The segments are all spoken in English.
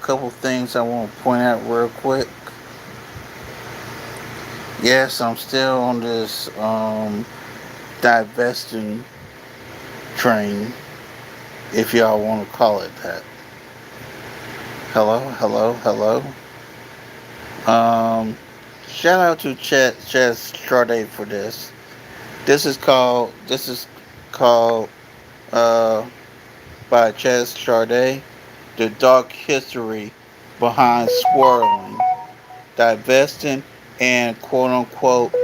couple things I want to point out real quick. Yes, I'm still on this divesting train, if y'all want to call it that. Hello, hello, hello. Um, Shout out to Chess Charday for this. This is called uh by Chess Charday, the dark history behind swirling, divesting, and quote unquote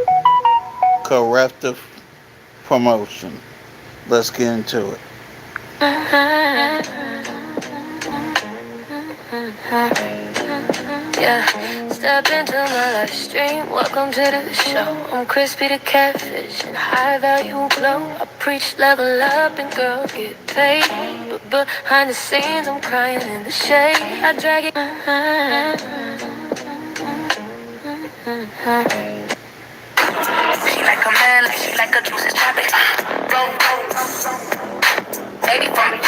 corrective promotion. Let's get into it. Yeah, step into my live stream. Welcome to the show. I'm crispy the catfish and high value glow. I preach level up and girls get paid. But behind the scenes, I'm crying in the shade. I drag it. She like a man, like she like a juicy topic. Go, baby, from me.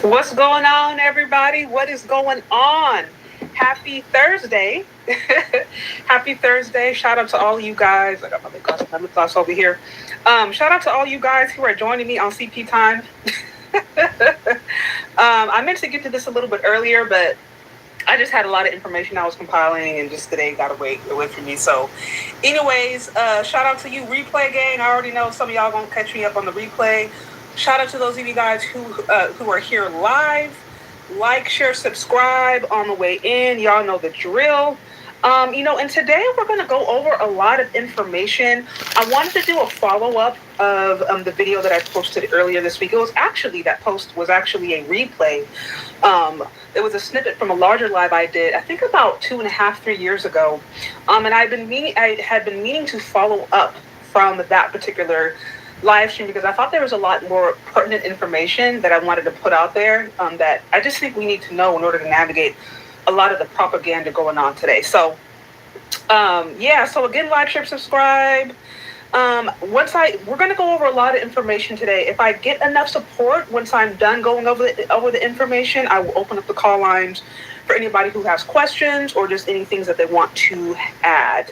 What's going on, everybody? What is going on? Happy Thursday. Happy Thursday. Shout out to all you guys. I got my lip gloss over here. Shout out to all you guys who are joining me on CP time. I meant to get to this a little bit earlier, but I just had a lot of information I was compiling, and just today got away from me. So, anyways, shout out to you, replay gang. I already know some of y'all gonna catch me up on the replay. Shout out to those of you guys who are here live. Like, share, subscribe on the way in. Y'all know the drill. And today we're going to go over a lot of information. I wanted to do a follow-up of the video that I posted earlier this week. That post was actually a replay. It was a snippet from a larger live I did, I think about 2.5, 3 years ago. And I had been meaning to follow up from that particular live stream because I thought there was a lot more pertinent information that I wanted to put out there that I just think we need to know in order to navigate a lot of the propaganda going on today. So, so again, like, share, subscribe. We're going to go over a lot of information today. If I get enough support, once I'm done going over the information, I will open up the call lines for anybody who has questions or just any things that they want to add.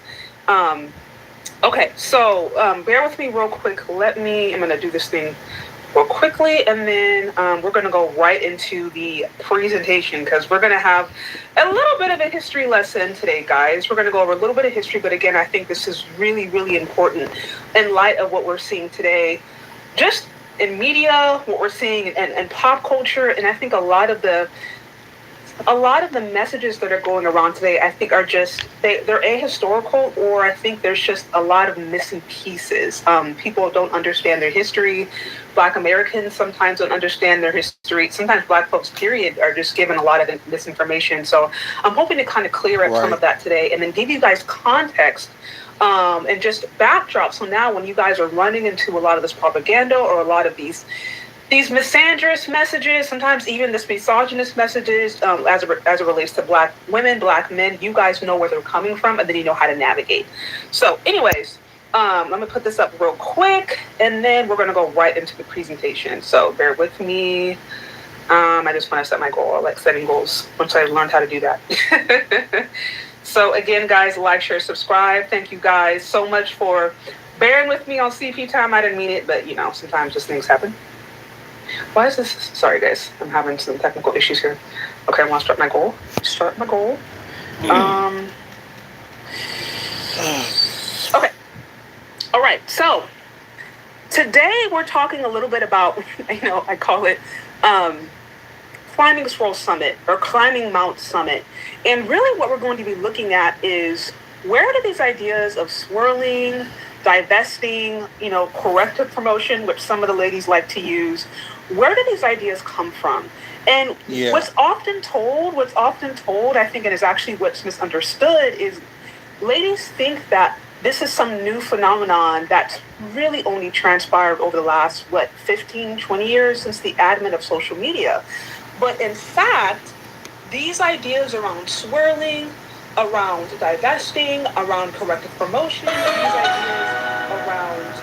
Okay, so bear with me real quick. I'm going to do this thing real quickly, and then we're going to go right into the presentation because we're going to have a little bit of a history lesson today, guys. We're going to go over a little bit of history, but again, I think this is really, really important in light of what we're seeing today, just in media, what we're seeing in pop culture, and I think a lot of the messages that are going around today, I think, are just they're ahistorical, or I think there's just a lot of missing pieces. People don't understand their history. Black Americans sometimes don't understand their history. Sometimes Black folks, period, are just given a lot of misinformation. So I'm hoping to kind of clear up some of that today, and then give you guys context and just backdrop. So now, when you guys are running into a lot of this propaganda or a lot of these misandrous messages, sometimes even this misogynist messages, as it relates to Black women, Black men, you guys know where they're coming from, and then you know how to navigate. So, anyways, I'm gonna put this up real quick, and then we're gonna go right into the presentation. So, bear with me. I just want to set my goal. I like setting goals once I learned how to do that. So, again, guys, like, share, subscribe. Thank you guys so much for bearing with me on CP time. I didn't mean it, but sometimes just things happen. Why is this? Sorry, guys. I'm having some technical issues here. Okay, I want to start my goal. Okay. All right. So today we're talking a little bit about, I call it climbing Swirl Summit or climbing Mount Summit. And really what we're going to be looking at is, where do these ideas of swirling, divesting, corrective promotion, which some of the ladies like to use, where do these ideas come from? And what's often told, I think, and is actually what's misunderstood, is ladies think that this is some new phenomenon that's really only transpired over the last, 15, 20 years since the advent of social media. But in fact, these ideas around swirling, around divesting, around corrective promotion, these ideas around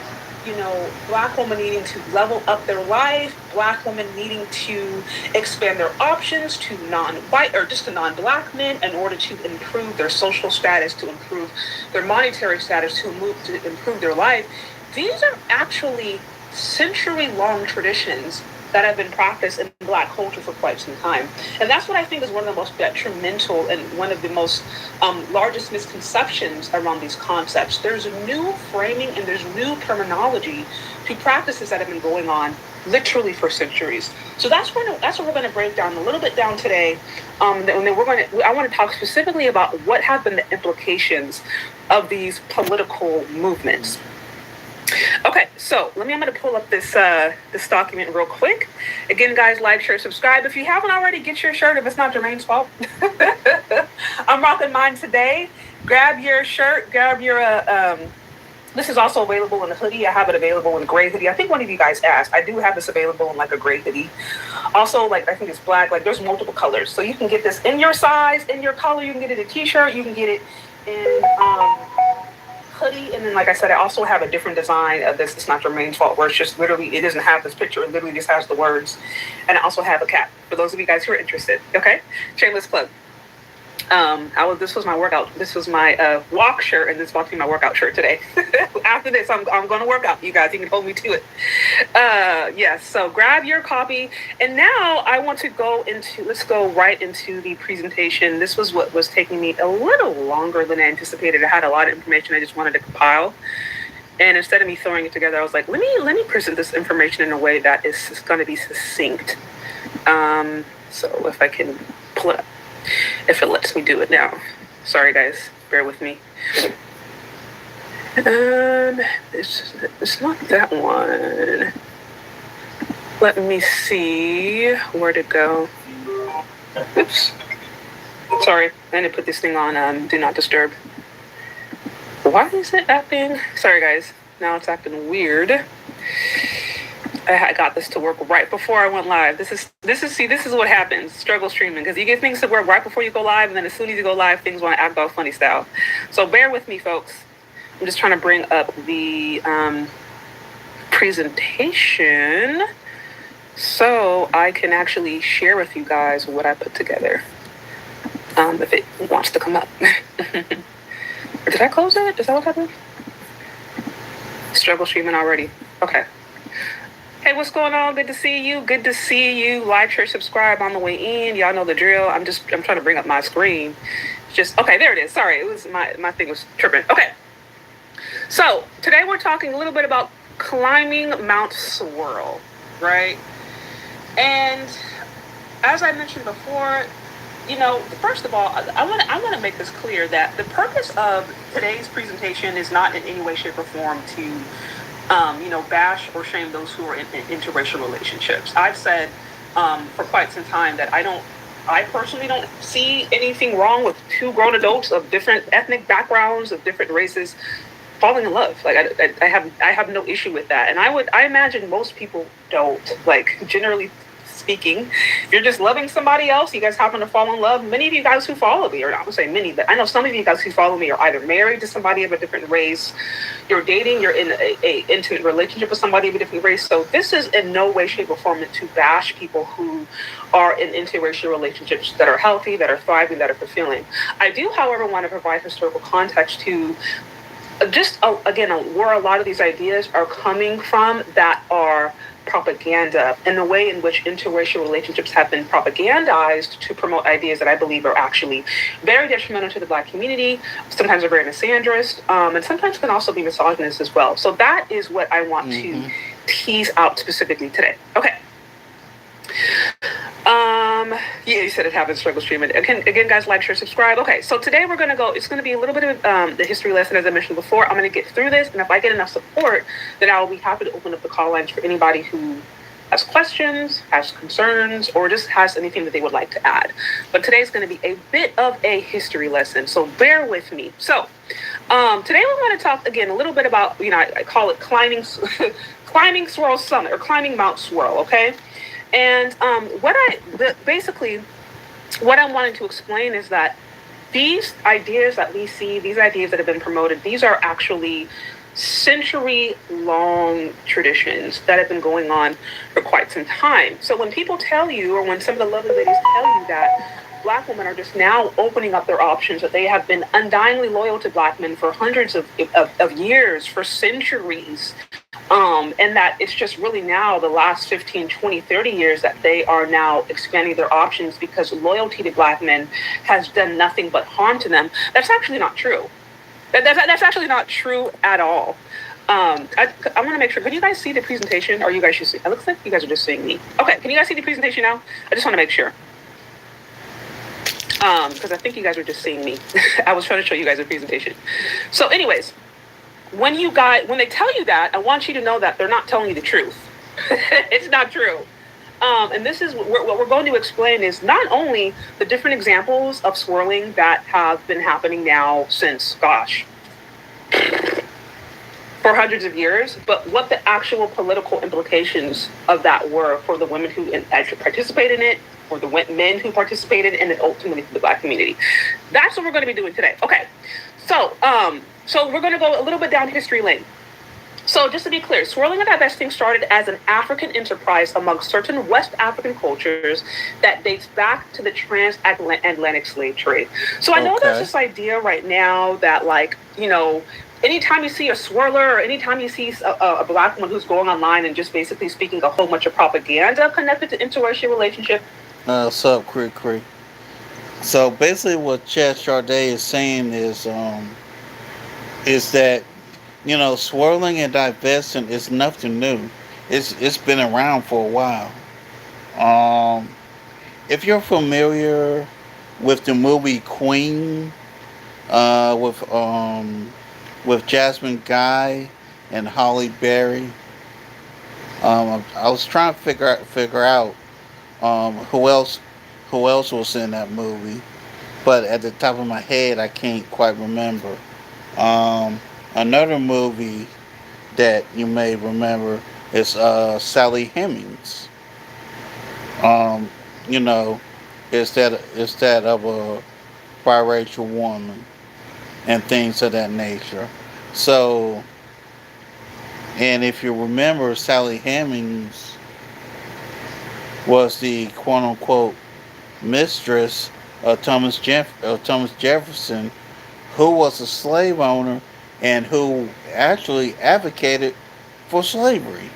Black women needing to level up their life, Black women needing to expand their options to non-white or just to non-Black men in order to improve their social status, to improve their monetary status, to improve their life. These are actually century-long traditions that have been practiced in Black culture for quite some time. And that's what I think is one of the most detrimental and one of the most largest misconceptions around these concepts. There's a new framing and there's new terminology to practices that have been going on literally for centuries. So that's what we're going to break down a little bit down today. And then I want to talk specifically about what have been the implications of these political movements. Okay, so I'm going to pull up this document real quick. Again, guys, like, share, subscribe. If you haven't already, get your shirt if it's not Jermaine's fault. I'm rocking mine today. Grab your shirt, grab your, this is also available in a hoodie. I have it available in a gray hoodie. I think one of you guys asked. I do have this available in like a gray hoodie. Also, like, I think it's black. Like, there's multiple colors. So you can get this in your size, in your color. You can get it in a t-shirt. You can get it in, hoodie, and then like I said, I also have a different design of this. It's not Jermaine's fault, where it's just literally, it doesn't have this picture, it literally just has the words. And I also have a cap for those of you guys who are interested. Okay, shameless plug. This was my workout. This was my walk shirt, and this is about to be my workout shirt today. After this, I'm going to work out. You guys, you can hold me to it. Yes. So grab your copy, and now I want to let's go right into the presentation. This was what was taking me a little longer than I anticipated. I had a lot of information I just wanted to compile, and instead of me throwing it together, I was like, let me present this information in a way that is going to be succinct. So if I can pull it up. If it lets me do it now. Sorry, guys. Bear with me. It's not that one. Let me see where to go. Oops. Sorry. I need to put this thing on Do Not Disturb. Why is it acting? Sorry, guys. Now it's acting weird. I got this to work right before I went live. This is what happens. Struggle streaming, because you get things to work right before you go live, and then as soon as you go live, things want to act all funny style. So bear with me, folks. I'm just trying to bring up the presentation so I can actually share with you guys what I put together. If it wants to come up. Did I close it? Is that what happened? Struggle streaming already. Okay. Hey, what's going on? Good to see you. Good to see you. Like, share, subscribe on the way in. Y'all know the drill. I'm trying to bring up my screen. Okay, there it is. Sorry, it was my thing was tripping. Okay. So today we're talking a little bit about climbing Mount Swirl, right? And as I mentioned before, first of all, I want to make this clear that the purpose of today's presentation is not in any way, shape, or form to bash or shame those who are in interracial relationships. I've said for quite some time that I personally don't see anything wrong with two grown adults of different ethnic backgrounds, of different races, falling in love. Like I have no issue with that, and I imagine most people don't. Like, generally speaking, if you're just loving somebody else, you guys happen to fall in love. Many of you guys who follow me, or I would say many, but I know some of you guys who follow me are either married to somebody of a different race, you're dating, you're in a intimate relationship with somebody of a different race. So this is in no way, shape, or form to bash people who are in interracial relationships that are healthy, that are thriving, that are fulfilling. I do, however, want to provide historical context to again, where a lot of these ideas are coming from that are propaganda, and the way in which interracial relationships have been propagandized to promote ideas that I believe are actually very detrimental to the Black community, sometimes are very misandrist, and sometimes can also be misogynist as well. So that is what I want to tease out specifically today. Okay. Yeah, you said it happens, struggle streaming. Again, guys, like, share, subscribe. Okay, so today it's going to be a little bit of the history lesson, as I mentioned before. I'm going to get through this, and if I get enough support, then I will be happy to open up the call lines for anybody who has questions, has concerns, or just has anything that they would like to add. But today's going to be a bit of a history lesson, so bear with me. So today we're going to talk, again, a little bit about, I call it climbing Swirl Summit, or climbing Mount Swirl, okay? And what I'm wanting to explain is that these ideas that we see, these ideas that have been promoted, these are actually century long traditions that have been going on for quite some time. So when people tell you, or when some of the lovely ladies tell you that black women are just now opening up their options, that they have been undyingly loyal to black men for hundreds of years, for centuries, and that it's just really now the last 15, 20, 30 years that they are now expanding their options because loyalty to black men has done nothing but harm to them. That's actually not true. That's actually not true at all. I want to make sure. Can you guys see the presentation, or you guys should see? It looks like you guys are just seeing me. Okay, can you guys see the presentation now? I just want to make sure. Because I think you guys are just seeing me. I was trying to show you guys a presentation. So, anyways, when they tell you that, I want you to know that they're not telling you the truth. It's not true. And this is what we're going to explain is not only the different examples of swirling that have been happening now since, gosh, for hundreds of years, but what the actual political implications of that were for the women who actually participated in it, for the men who participated, and then ultimately for the black community. That's what we're going to be doing today. Okay, so we're going to go a little bit down history lane. So just to be clear, swirling and divesting started as an African enterprise among certain West African cultures that dates back to the transatlantic slave trade. So I know there's this idea right now that, like, you know, anytime you see a swirler or anytime you see a black woman who's going online and just basically speaking a whole bunch of propaganda connected to interracial relationship. What's up, Cree? So basically what Chad Charday is saying is that, you know, swirling and divesting is nothing new. It's been around for a while. Um, if you're familiar with the movie Queen, uh, with um, with Jasmine Guy and Holly Berry, I was trying to figure out who else was in that movie, but at the top of my head I can't quite remember. Um, Another movie that you may remember is Sally Hemings. Um, you know, it's that of a biracial woman and things of that nature. So, and if you remember, Sally Hemings was the quote unquote mistress of Thomas Jefferson, who was a slave owner and who actually advocated for slavery.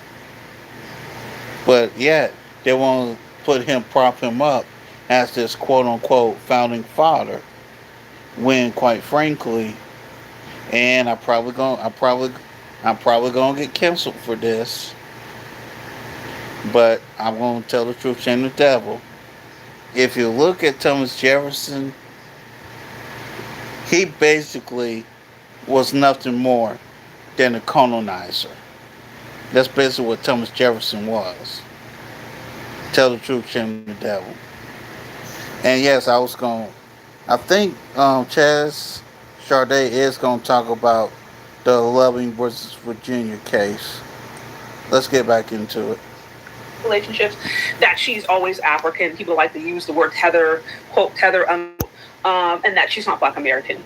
But yet they want to prop him up as this quote unquote founding father. When quite frankly, and I'm probably gonna get canceled for this, but I'm gonna tell the truth, shame the devil. If you look at Thomas Jefferson, he basically was nothing more than a colonizer. That's basically what Thomas Jefferson was. Tell the truth, shame the devil. And yes, I think Chaz Charday is gonna talk about the Loving versus Virginia case. Let's get back into it. Relationships, that she's always African. People like to use the word tether, quote tether, and that she's not Black American.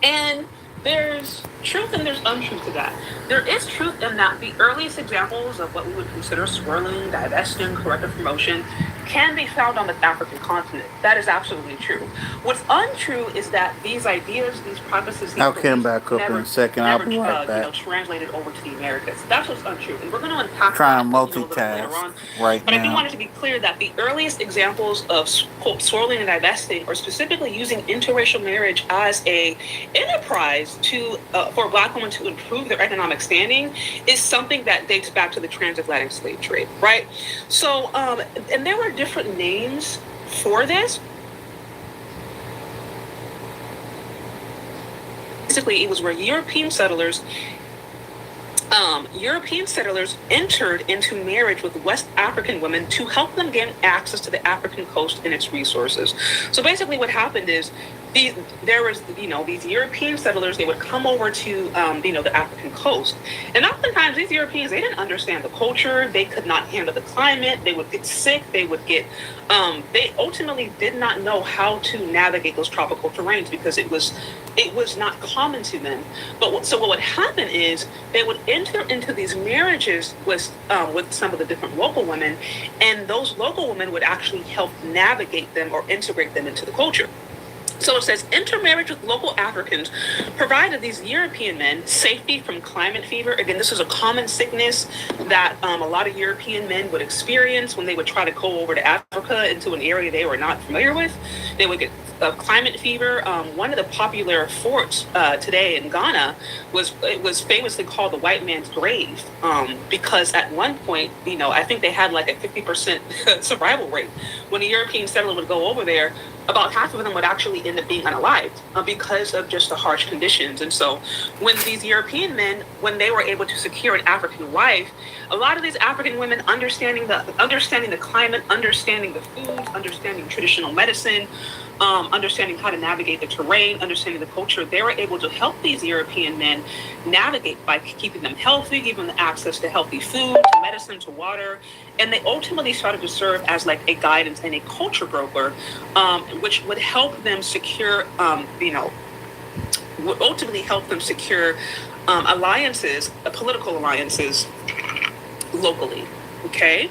And there's truth and there's untruth to that. There is truth in that the earliest examples of what we would consider swirling, divesting, corrective promotion can be found on the African continent. That is absolutely true. What's untrue is that these ideas, these practices, these I'll come back up in a second. I'll be right back. Translated over to the Americas. That's what's untrue, and we're going to unpack trying that to multitask later on. Right but now. I do want it to be clear that the earliest examples of quote swirling and divesting, or specifically using interracial marriage as a enterprise to for Black women to improve their economic standing, is something that dates back to the transatlantic slave trade, right? So, and there were different names for this. Basically, it was where European settlers entered into marriage with West African women to help them gain access to the African coast and its resources. So basically what happened is these there was these European settlers. They would come over to the African coast, and oftentimes these Europeans, they didn't understand the culture. They could not handle the climate. They would get sick. They would get they ultimately did not know how to navigate those tropical terrains because it was not common to them. So what would happen is they would enter into these marriages with some of the different local women, and those local women would actually help navigate them or integrate them into the culture. So it says intermarriage with local Africans provided these European men safety from climate fever. Again, this is a common sickness that a lot of European men would experience when they would try to go over to Africa into an area they were not familiar with. They would get climate fever. One of the popular forts today in Ghana was famously called the white man's grave because at one point, I think they had like a 50% survival rate. When a European settler would go over there, about half of them would actually end up being unalived because of just the harsh conditions. And so when these European men, when they were able to secure an African wife, a lot of these African women understanding the climate, understanding the foods, understanding traditional medicine, understanding how to navigate the terrain, understanding the culture, they were able to help these European men navigate by keeping them healthy, giving them access to healthy food, to medicine, to water. And they ultimately started to serve as like a guidance and a culture broker, which would help them secure, would ultimately help them secure alliances, political alliances locally. Okay.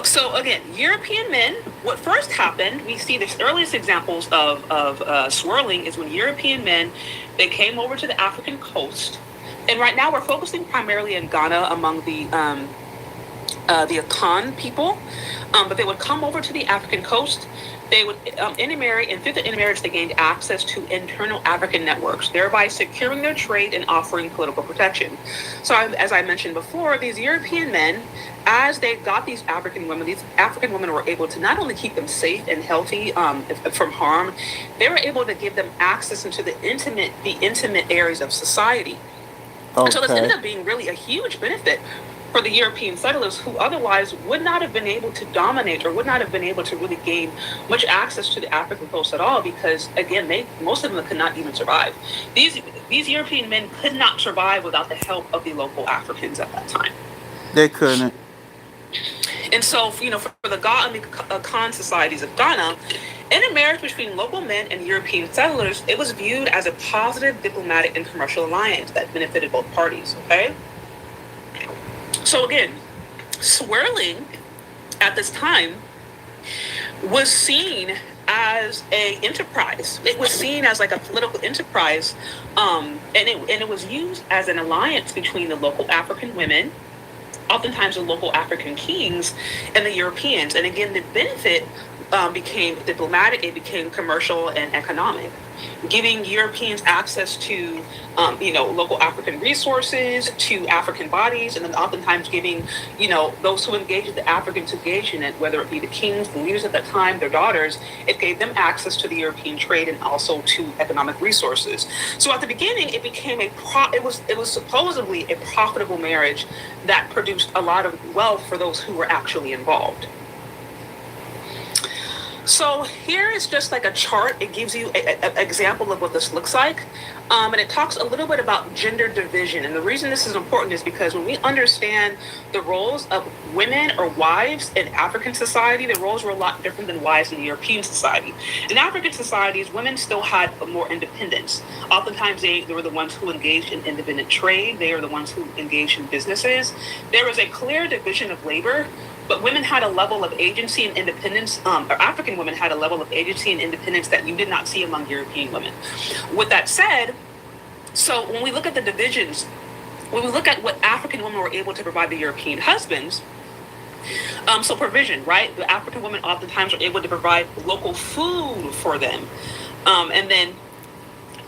So again, European men, what first happened, we see the earliest examples of swirling is when European men, they came over to the African coast. And right now we're focusing primarily in Ghana among the Akan people, but they would come over to the African coast. They would intermarry, and through the intermarriage, they gained access to internal African networks, thereby securing their trade and offering political protection. So as I mentioned before, these European men, as they got these African women were able to not only keep them safe and healthy from harm, they were able to give them access into the intimate areas of society. Okay. So this ended up being really a huge benefit for the European settlers who otherwise would not have been able to dominate or would not have been able to really gain much access to the African coast at all because, again, most of them could not even survive. These European men could not survive without the help of the local Africans at that time. They couldn't. And so, for the Ga and the Akan societies of Ghana, intermarriage between local men and European settlers, it was viewed as a positive diplomatic and commercial alliance that benefited both parties, okay? So again, swirling at this time was seen as a enterprise. It was seen as like a political enterprise, and it was used as an alliance between the local African women, oftentimes the local African kings, and the Europeans. And again, the benefit became diplomatic, it became commercial and economic, giving Europeans access to, local African resources, to African bodies, and then oftentimes giving, those who engaged the Africans engaged in it, whether it be the kings, the leaders at that time, their daughters, it gave them access to the European trade and also to economic resources. So at the beginning, it became it was supposedly a profitable marriage that produced a lot of wealth for those who were actually involved. So here is just like a chart. It gives you an example of what this looks like. And it talks a little bit about gender division. And the reason this is important is because when we understand the roles of women or wives in African society, the roles were a lot different than wives in European society. In African societies, women still had more independence. Oftentimes, they were the ones who engaged in independent trade. They are the ones who engaged in businesses. There was a clear division of labor. But women had a level of agency and independence, or African women had a level of agency and independence that you did not see among European women. With that said, so when we look at the divisions, when we look at what African women were able to provide the European husbands, so provision, right? The African women oftentimes were able to provide local food for them. And then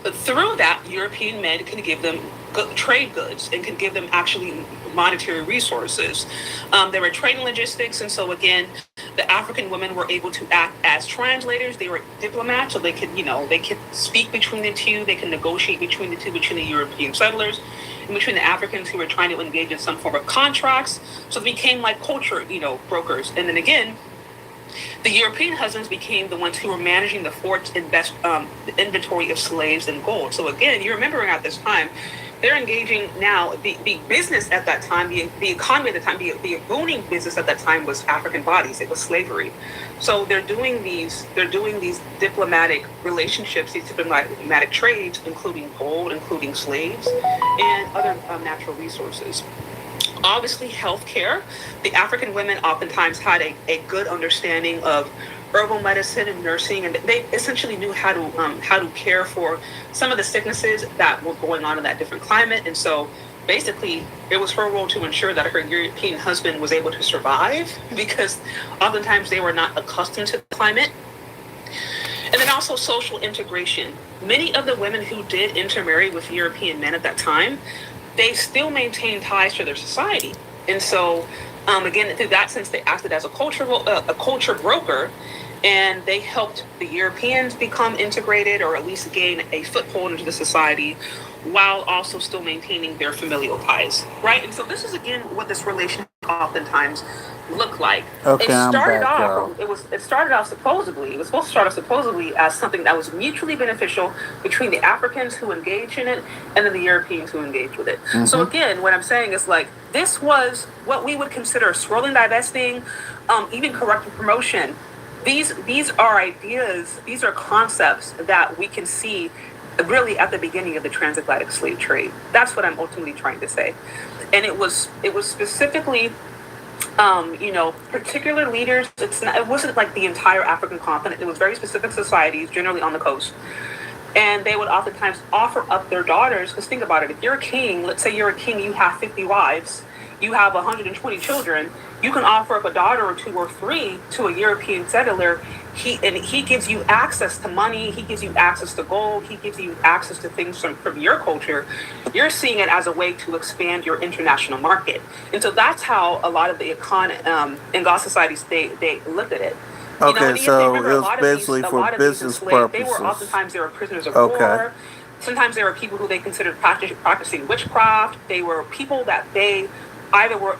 through that, European men can give them trade goods and can give them actually monetary resources. There were trading logistics, and so again, the African women were able to act as translators. They were diplomats, so they could, they could speak between the two. They can negotiate between the two, between the European settlers and between the Africans who were trying to engage in some form of contracts. So they became like culture, brokers. And then again, The European husbands became the ones who were managing the fort's inventory of slaves and gold. So again, you're remembering at this time, they're engaging now, the business at that time, the economy at the time, the booming business at that time was African bodies. It was slavery. So they're doing these diplomatic relationships, these diplomatic trades, including gold, including slaves, and other natural resources. Obviously, healthcare. The African women oftentimes had a good understanding of herbal medicine and nursing, and they essentially knew how to care for some of the sicknesses that were going on in that different climate. And so, basically, it was her role to ensure that her European husband was able to survive, because oftentimes they were not accustomed to the climate. And then also social integration. Many of the women who did intermarry with European men at that time, they still maintained ties to their society. And so, again, through that sense, they acted as a culture broker, and they helped the Europeans become integrated, or at least gain a foothold into the society, while also still maintaining their familial ties, right? And so this is, again, what this relationship oftentimes looked like. Okay, It started I'm back, off. y'all. It started off supposedly. It was supposed to start off supposedly as something that was mutually beneficial between the Africans who engaged in it and then the Europeans who engaged with it. Mm-hmm. So again, what I'm saying is, like, this was what we would consider swirling divesting, even corrective promotion. These are ideas. These are concepts that we can see really at the beginning of the transatlantic slave trade. That's what I'm ultimately trying to say. And it was specifically, particular leaders. It wasn't like the entire African continent. It was very specific societies, generally on the coast. And they would oftentimes offer up their daughters, because think about it, if you're a king, let's say you're a king, you have 50 wives, you have 120 children, you can offer up a daughter or two or three to a European settler. He gives you access to money, he gives you access to gold, he gives you access to things from your culture. You're seeing it as a way to expand your international market. And so that's how a lot of the in Goth societies, they looked at it. Okay, so it was basically for business purposes. They were oftentimes prisoners of Okay. war. Sometimes there were people who they considered practicing witchcraft. They were people that they either were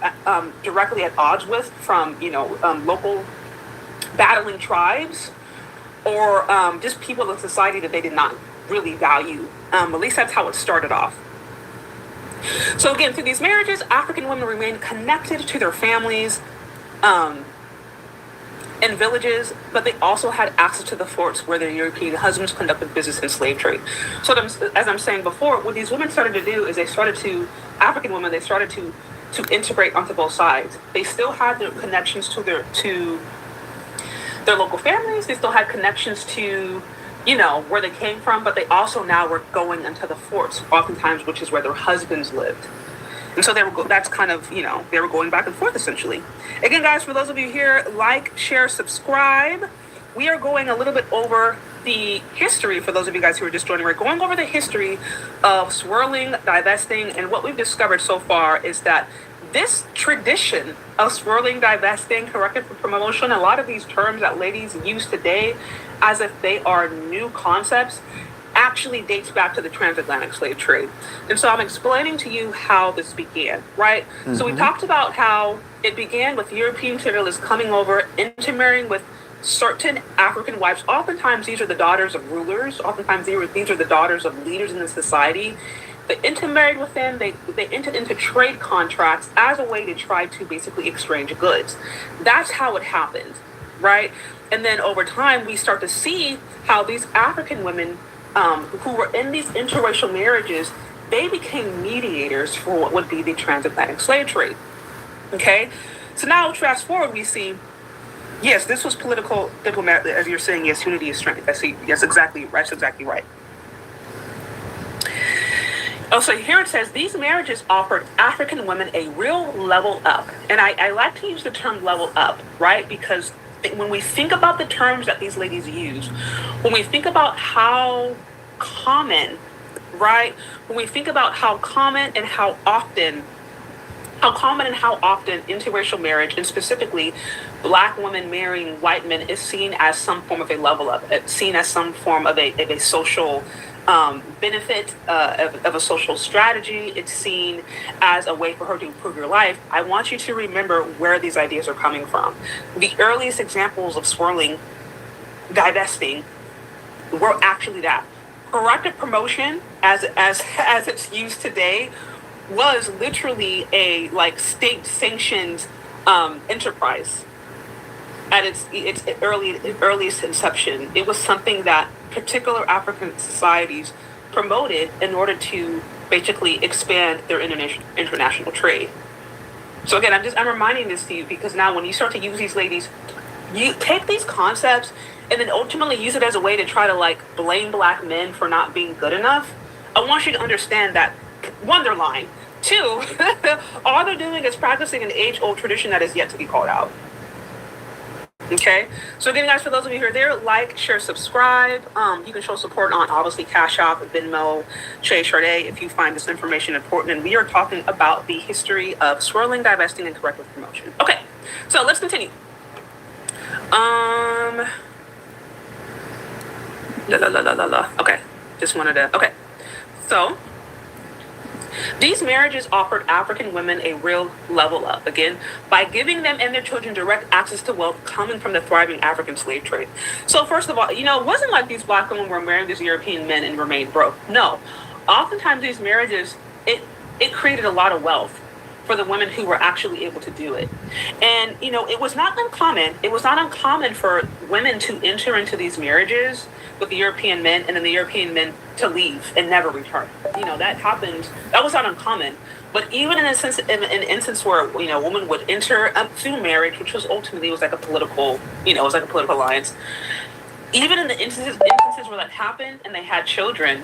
directly at odds with from local battling tribes, or just people in society that they did not really value. At least that's how it started off. So again, through these marriages, African women remained connected to their families and villages, but they also had access to the forts where their European husbands conducted business and slave trade. So as I'm saying before, what these women started to do is African women, they started to integrate onto both sides. They still had their connections to their local families. They still had connections to, where they came from, but they also now were going into the forts, oftentimes, which is where their husbands lived. And so that's kind of, they were going back and forth, essentially. Again, guys, for those of you here, like, share, subscribe. We are going a little bit over the history, for those of you guys who are just joining. We're going over the history of swirling, divesting, and what we've discovered so far is that this tradition of swirling, divesting, corrective promotion, a lot of these terms that ladies use today as if they are new concepts, actually dates back to the transatlantic slave trade. And so I'm explaining to you how this began, right? Mm-hmm. So we talked about how it began with European settlers coming over, intermarrying with certain African wives. Oftentimes, these are the daughters of rulers. Oftentimes, these are the daughters of leaders in the society. They intermarried with them. They entered into trade contracts as a way to try to basically exchange goods. That's how it happened, right? And then over time, we start to see how these African women who were in these interracial marriages, they became mediators for what would be the transatlantic slave trade. Okay? So now, fast forward, we see, yes, this was political diplomat, as you're saying, yes, unity is strength. I see, yes, exactly, that's exactly right. Oh, so here it says, these marriages offered African women a real level up. And I like to use the term level up, right? Because when we think about the terms that these ladies use, when we think about how common, right? When we think about how common and how often interracial marriage, and specifically Black women marrying white men, is seen as some form of a level up, seen as some form of a social benefit of a social strategy. It's seen as a way for her to improve your life. I want you to remember where these ideas are coming from. The earliest examples of swirling, divesting, were actually that. Corrective promotion, as it's used today, was literally a like state sanctioned enterprise at its earliest inception. It was something that particular African societies promoted in order to basically expand their international trade. So again, I'm reminding this to you because now when you start to use these ladies, you take these concepts and then ultimately use it as a way to try to like blame black men for not being good enough. I want you to understand that one, they're lying. Two, all they're doing is practicing an age-old tradition that is yet to be called out. Okay, so again, guys, for those of you who are there, like, share, subscribe. You can show support on obviously Cash App, Venmo, Shay Sade if you find this information important. And we are talking about the history of swirling, divesting, and corrective promotion. Okay, so let's continue. Okay, just wanted to. Okay, so these marriages offered African women a real level up, again, by giving them and their children direct access to wealth coming from the thriving African slave trade. So first of all, it wasn't like these black women were marrying these European men and remained broke. No. Oftentimes these marriages, it created a lot of wealth for the women who were actually able to do it. And, it was not uncommon. It was not uncommon for women to enter into these marriages with the European men and then the European men to leave and never return. That happened. That was not uncommon. But even in an instance where, a woman would enter through marriage, which was ultimately was like a political, alliance. Even in the instances where that happened and they had children,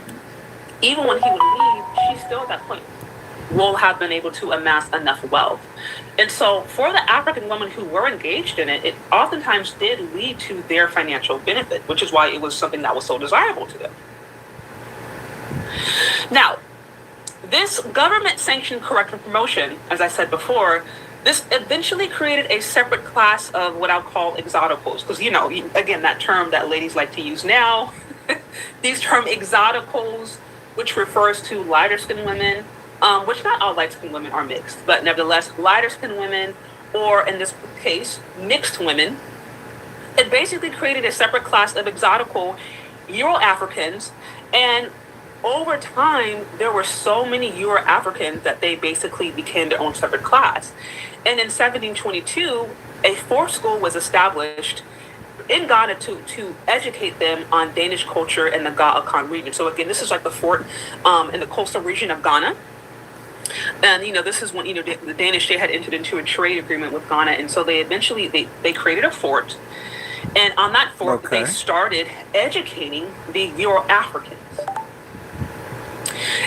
even when he would leave, she still at that point will have been able to amass enough wealth. And so for the African women who were engaged in it, it oftentimes did lead to their financial benefit, which is why it was something that was so desirable to them. Now, this government-sanctioned corrective promotion, as I said before, this eventually created a separate class of what I'll call exoticals. Because, again, that term that ladies like to use now, these term exoticals, which refers to lighter-skinned women, which not all light-skinned women are mixed, but nevertheless, lighter-skinned women, or in this case, mixed women. It basically created a separate class of exotical Euro-Africans, and over time, there were so many Euro-Africans that they basically became their own separate class. And in 1722, a fourth school was established in Ghana to educate them on Danish culture in the Ga-Akan region. So again, this is like the fort in the coastal region of Ghana. And, this is when, the Danish, they had entered into a trade agreement with Ghana. And so they eventually, they created a fort. And on that fort, they started educating the Euro-Africans.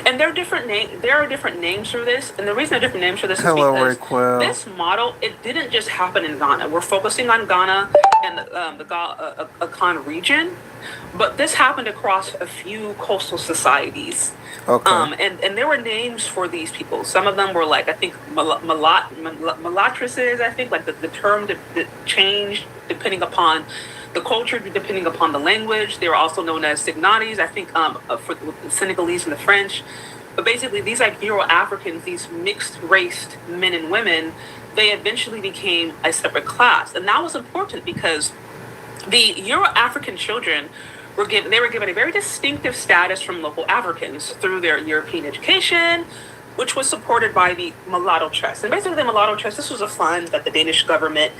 And there are different names for this. And the reason there are different names for this is because this model, it didn't just happen in Ghana. We're focusing on Ghana and the Ga-Akan region. But this happened across a few coastal societies. Okay. And there were names for these people. Some of them were like, I think, mulatresses, I think, like the term that changed depending upon the culture, depending upon the language. They were also known as Signatis, I think, for the Senegalese and the French. But basically, these like Euro-Africans, these mixed-raced men and women, they eventually became a separate class. And that was important because the Euro-African children were given a very distinctive status from local Africans through their European education, which was supported by the Mulatto Trust. And basically, the Mulatto Trust, this was a fund that the Danish government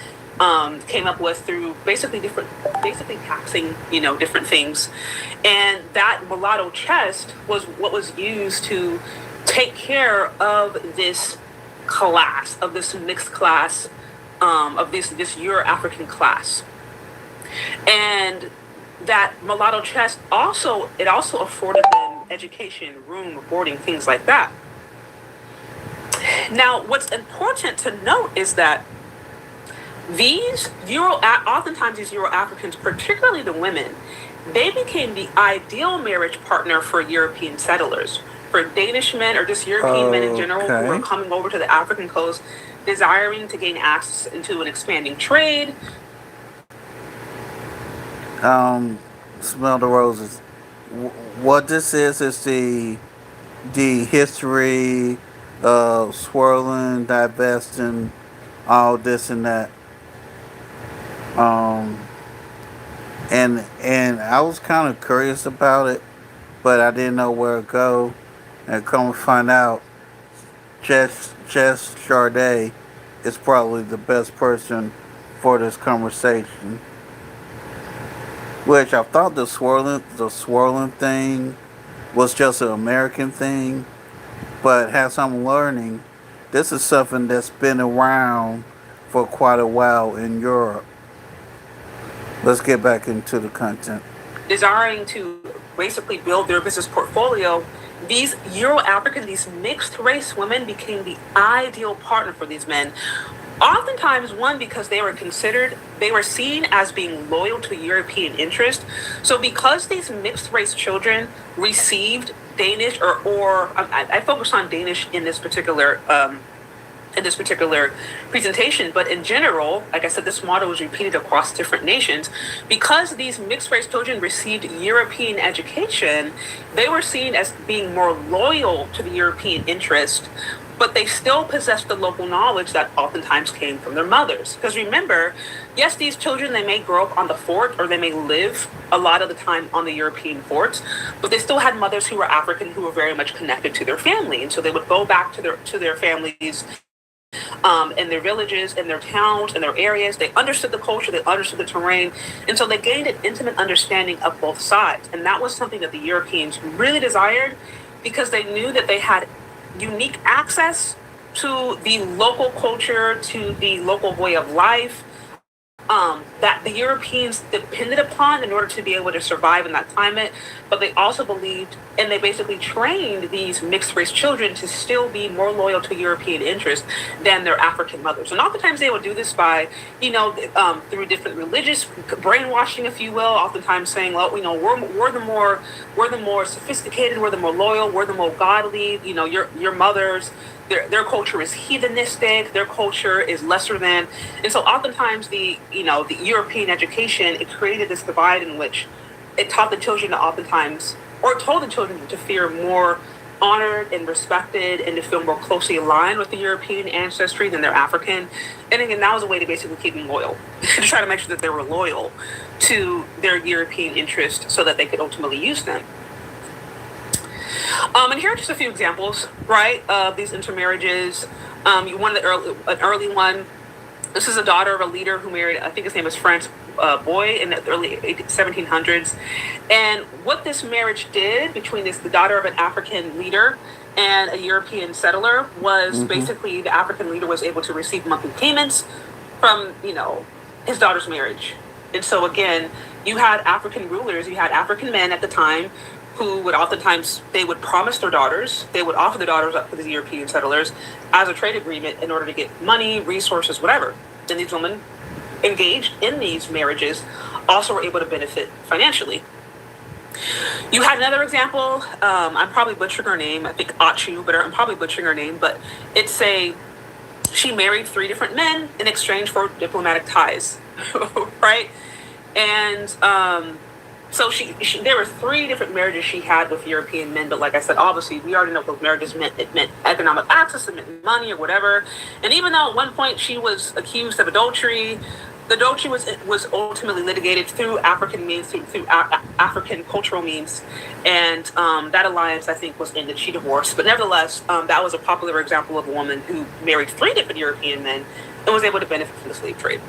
came up with through basically taxing, different things. And that Mulatto Trust was what was used to take care of this class, of this mixed class, of this Euro-African class. And that Mulatto Trust also afforded them education, room, boarding, things like that. Now, what's important to note is that oftentimes these Euro-Africans, particularly the women, they became the ideal marriage partner for European settlers, for Danish men or just European men in general who were coming over to the African coast, desiring to gain access into an expanding trade. Smell the roses. what this is the history of swirling, divesting, all this and that. Um, and I was kind of curious about it, but I didn't know where to go. And come to find out, Jess Charday is probably the best person for this conversation. Which I thought the swirling thing was just an American thing, but as I'm learning, this is something that's been around for quite a while in Europe. Let's get back into the content. Desiring to basically build their business portfolio, these Euro African, these mixed race women became the ideal partner for these men. Oftentimes, one, because they were seen as being loyal to European interest. So, because these mixed race children received Danish, or I focus on Danish in this particular presentation, but in general, like I said, this model was repeated across different nations. Because these mixed race children received European education, they were seen as being more loyal to the European interest, but they still possessed the local knowledge that oftentimes came from their mothers. Because remember, yes, these children, they may grow up on the fort, or they may live a lot of the time on the European forts, but they still had mothers who were African, who were very much connected to their family. And so they would go back to their families, in their villages, in their towns, in their areas. They understood the culture, they understood the terrain, and so they gained an intimate understanding of both sides. And that was something that the Europeans really desired, because they knew that they had unique access to the local culture, to the local way of life, that the Europeans depended upon in order to be able to survive in that climate. But they also believed, and they basically trained these mixed race children to still be more loyal to European interests than their African mothers. And oftentimes they would do this by, through different religious brainwashing, if you will. Oftentimes saying, well, we're the more sophisticated, we're the more loyal, we're the more godly. Your mothers, their culture is heathenistic, their culture is lesser than. And so oftentimes the European education, it created this divide in which it taught the children to oftentimes, or told the children to feel more honored and respected, and to feel more closely aligned with the European ancestry than their African. And again, that was a way to basically keep them loyal, to try to make sure that they were loyal to their European interest so that they could ultimately use them. And here are just a few examples, right, of these intermarriages. An early one. This is a daughter of a leader who married, I think his name is Franz Boy, in the early 1700s. And what this marriage did between the daughter of an African leader and a European settler was basically the African leader was able to receive monthly payments from, his daughter's marriage. And so again, you had African rulers, you had African men at the time who would oftentimes, they would promise their daughters, they would offer their daughters up to the European settlers as a trade agreement in order to get money, resources, whatever. And these women engaged in these marriages also were able to benefit financially. You had another example, I'm probably butchering her name, I think Achu, but I'm probably butchering her name, but she married 3 different men in exchange for diplomatic ties, right? And so there were 3 different marriages she had with European men, but like I said, obviously we already know what those marriages meant. It meant economic access, it meant money or whatever. And even though at one point she was accused of adultery, the adultery was ultimately litigated through African means, through African cultural means, and that alliance, I think, was ended. She divorced, but nevertheless, that was a popular example of a woman who married 3 different European men and was able to benefit from the slave trade.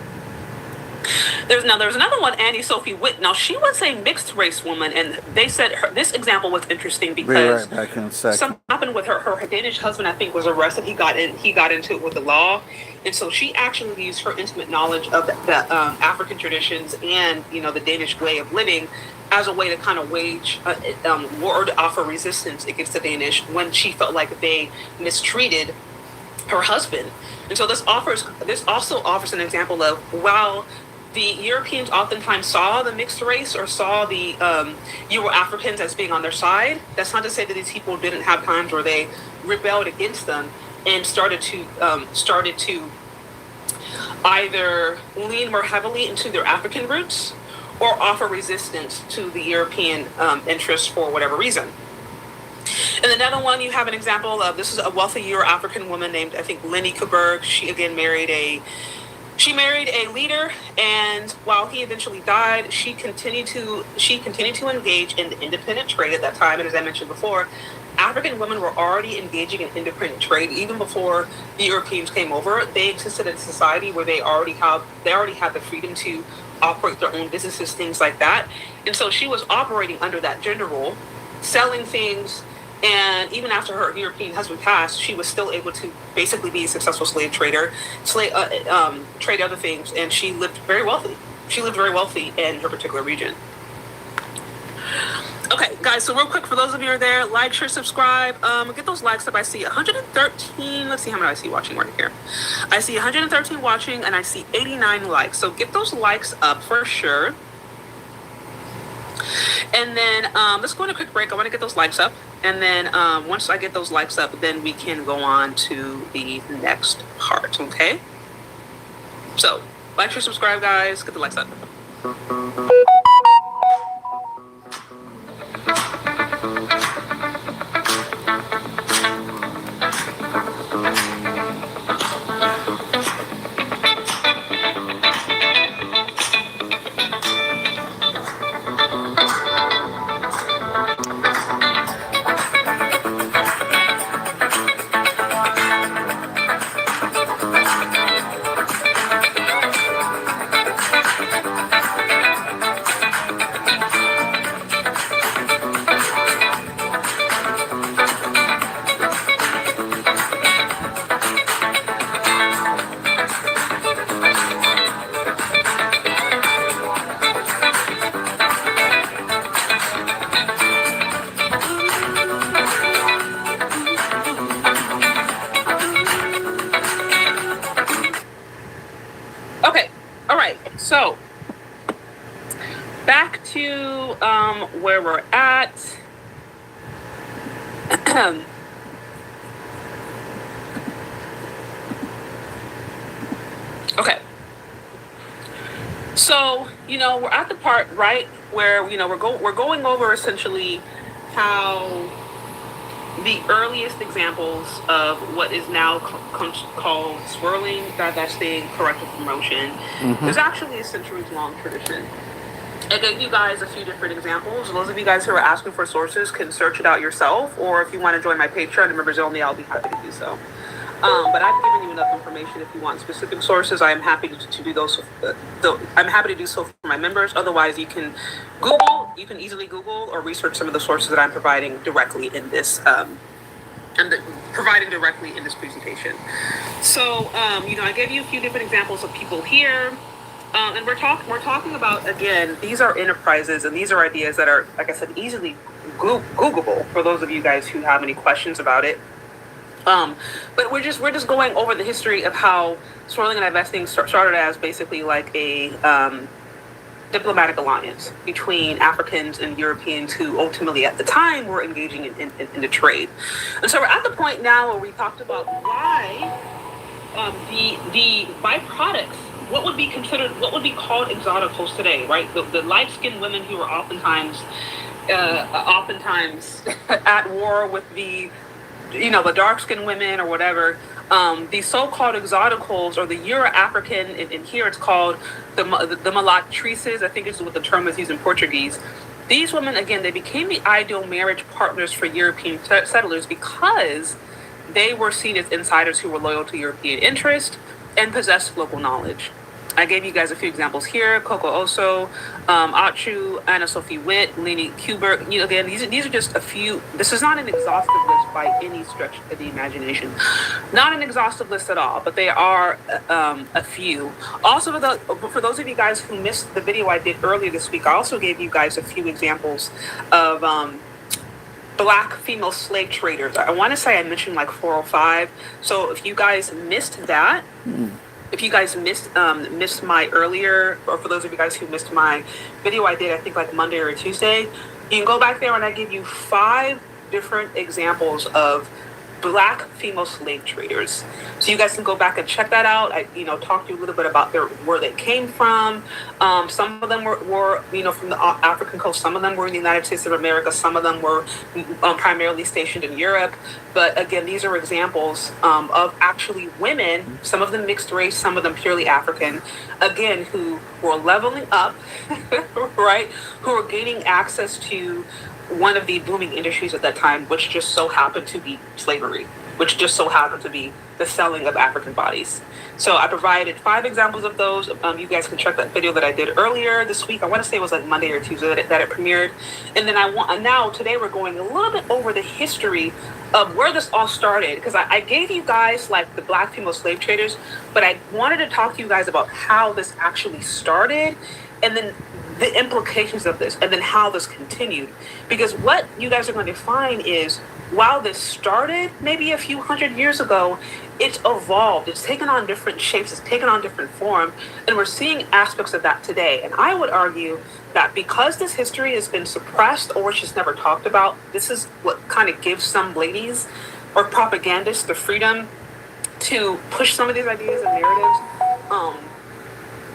There's another one, Annie Sophie Witt. Now, she was a mixed race woman, and they said this example was interesting because Be right back in a second. something happened with her Danish husband, I think, was arrested. He got into it with the law, and so she actually used her intimate knowledge of the African traditions and the Danish way of living as a way to kind of wage war, or to offer resistance against the Danish when she felt like they mistreated her husband. And so this also offers an example of, while the Europeans oftentimes saw the mixed race or saw the Euro Africans as being on their side, that's not to say that these people didn't have times where they rebelled against them and started to either lean more heavily into their African roots, or offer resistance to the European interests for whatever reason. And another one, you have an example of, this is a wealthy Euro-African woman named, I think, Lenny Kuberg. She again married a leader, and while he eventually died, she continued to engage in independent trade at that time. And as I mentioned before, African women were already engaging in independent trade even before the Europeans came over. They existed in a society where they already had the freedom to operate their own businesses, things like that. And so she was operating under that gender role, selling things. And even after her European husband passed, she was still able to basically be a successful slave trader, trade other things, and she lived very wealthy. She lived very wealthy in her particular region. Okay, guys, so real quick, for those of you who are there, like, share, subscribe. Get those likes up. I see 113. Let's see how many I see watching right here. I see 113 watching, and I see 89 likes. So get those likes up for sure. And then let's go on a quick break. I want to get those likes up. And then once I get those likes up, then we can go on to the next part, okay? So, like, share, subscribe, guys. Get the likes up. So, back to where we're at. Okay. So, we're at the part, right, where, we're going over essentially how the earliest examples of what is now called swirling, divesting, corrective promotion is actually a centuries-long tradition. I gave you guys a few different examples. Those of you guys who are asking for sources can search it out yourself, or if you want to join my Patreon and members only, I'll be happy to do so. But I've given you enough information. If you want specific sources, I am happy to do those. I'm happy to do so for my members. Otherwise, you can Google. You can easily Google or research some of the sources that I'm providing directly in this. Providing directly in this presentation. So, I gave you a few different examples of people here. And we're talking about, again, these are enterprises and these are ideas that are, like I said, easily Googleable for those of you guys who have any questions about it. But we're just going over the history of how swirling and divesting started as basically like a diplomatic alliance between Africans and Europeans who ultimately at the time were engaging in the trade. And so we're at the point now where we talked about why the byproducts, what would be called exoticals today, right? The light-skinned women who are oftentimes at war with the dark-skinned women or whatever, the so-called exoticals or the Euro-African, and here it's called the Malatrices, I think is what the term is used in Portuguese. These women, again, they became the ideal marriage partners for European settlers because they were seen as insiders who were loyal to European interest and possessed local knowledge. I gave you guys a few examples here: Coco Osso, Achu, Anna Sophie Witt, Lenny Kuberg. Again, these are just a few. This is not an exhaustive list by any stretch of the imagination. Not an exhaustive list at all, but they are a few. Also, for those of you guys who missed the video I did earlier this week, I also gave you guys a few examples of Black female slave traders. I want to say I mentioned like 4 or 5. So if you guys missed that. If you guys missed my earlier, or for those of you guys who missed my video I did, I think like Monday or Tuesday, you can go back there and I give you 5 different examples of Black female slave traders. So you guys can go back and check that out. I, talk to you a little bit about where they came from. Some of them were from the African coast. Some of them were in the United States of America. Some of them were primarily stationed in Europe. But again, these are examples of actually women, some of them mixed race, some of them purely African, again, who were leveling up, right? Who were gaining access to one of the booming industries at that time, which just so happened to be slavery, which just so happened to be the selling of African bodies. So I provided 5 examples of those. You guys can check that video that I did earlier this week. I want to say it was like Monday or Tuesday that it premiered. And then today we're going a little bit over the history of where this all started, because I gave you guys like the Black female slave traders, but I wanted to talk to you guys about how this actually started, and then the implications of this, and then how this continued. Because what you guys are going to find is, while this started maybe a few hundred years ago, it's evolved. It's taken on different shapes. It's taken on different form. And we're seeing aspects of that today. And I would argue that because this history has been suppressed or it's just never talked about, this is what kind of gives some ladies or propagandists the freedom to push some of these ideas and narratives.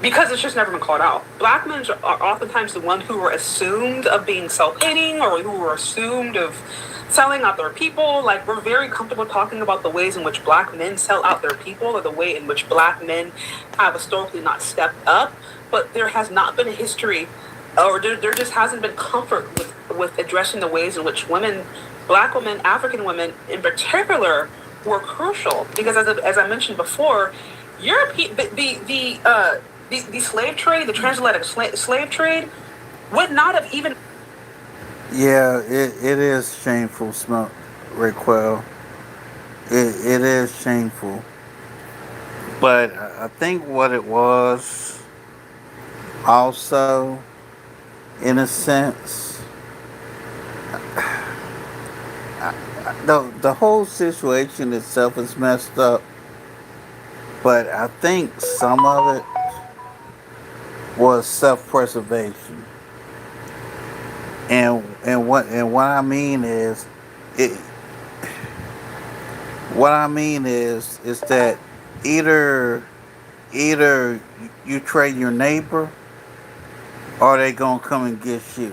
Because it's just never been called out. Black men are oftentimes the one who were assumed of being self-hating, or who were assumed of selling out their people. Like, we're very comfortable talking about the ways in which Black men sell out their people, or the way in which Black men have historically not stepped up. But there has not been a history, or there just hasn't been comfort with addressing the ways in which women, Black women, African women in particular, were crucial. Because as I mentioned before, European the slave trade, the transatlantic slave trade, would not have even. Yeah, it is shameful, Raquel. It is shameful. But I think what it was also, in a sense, the whole situation itself is messed up. But I think some of it was self-preservation, and what I mean is, it. What I mean is that either you trade your neighbor, or they gonna come and get you.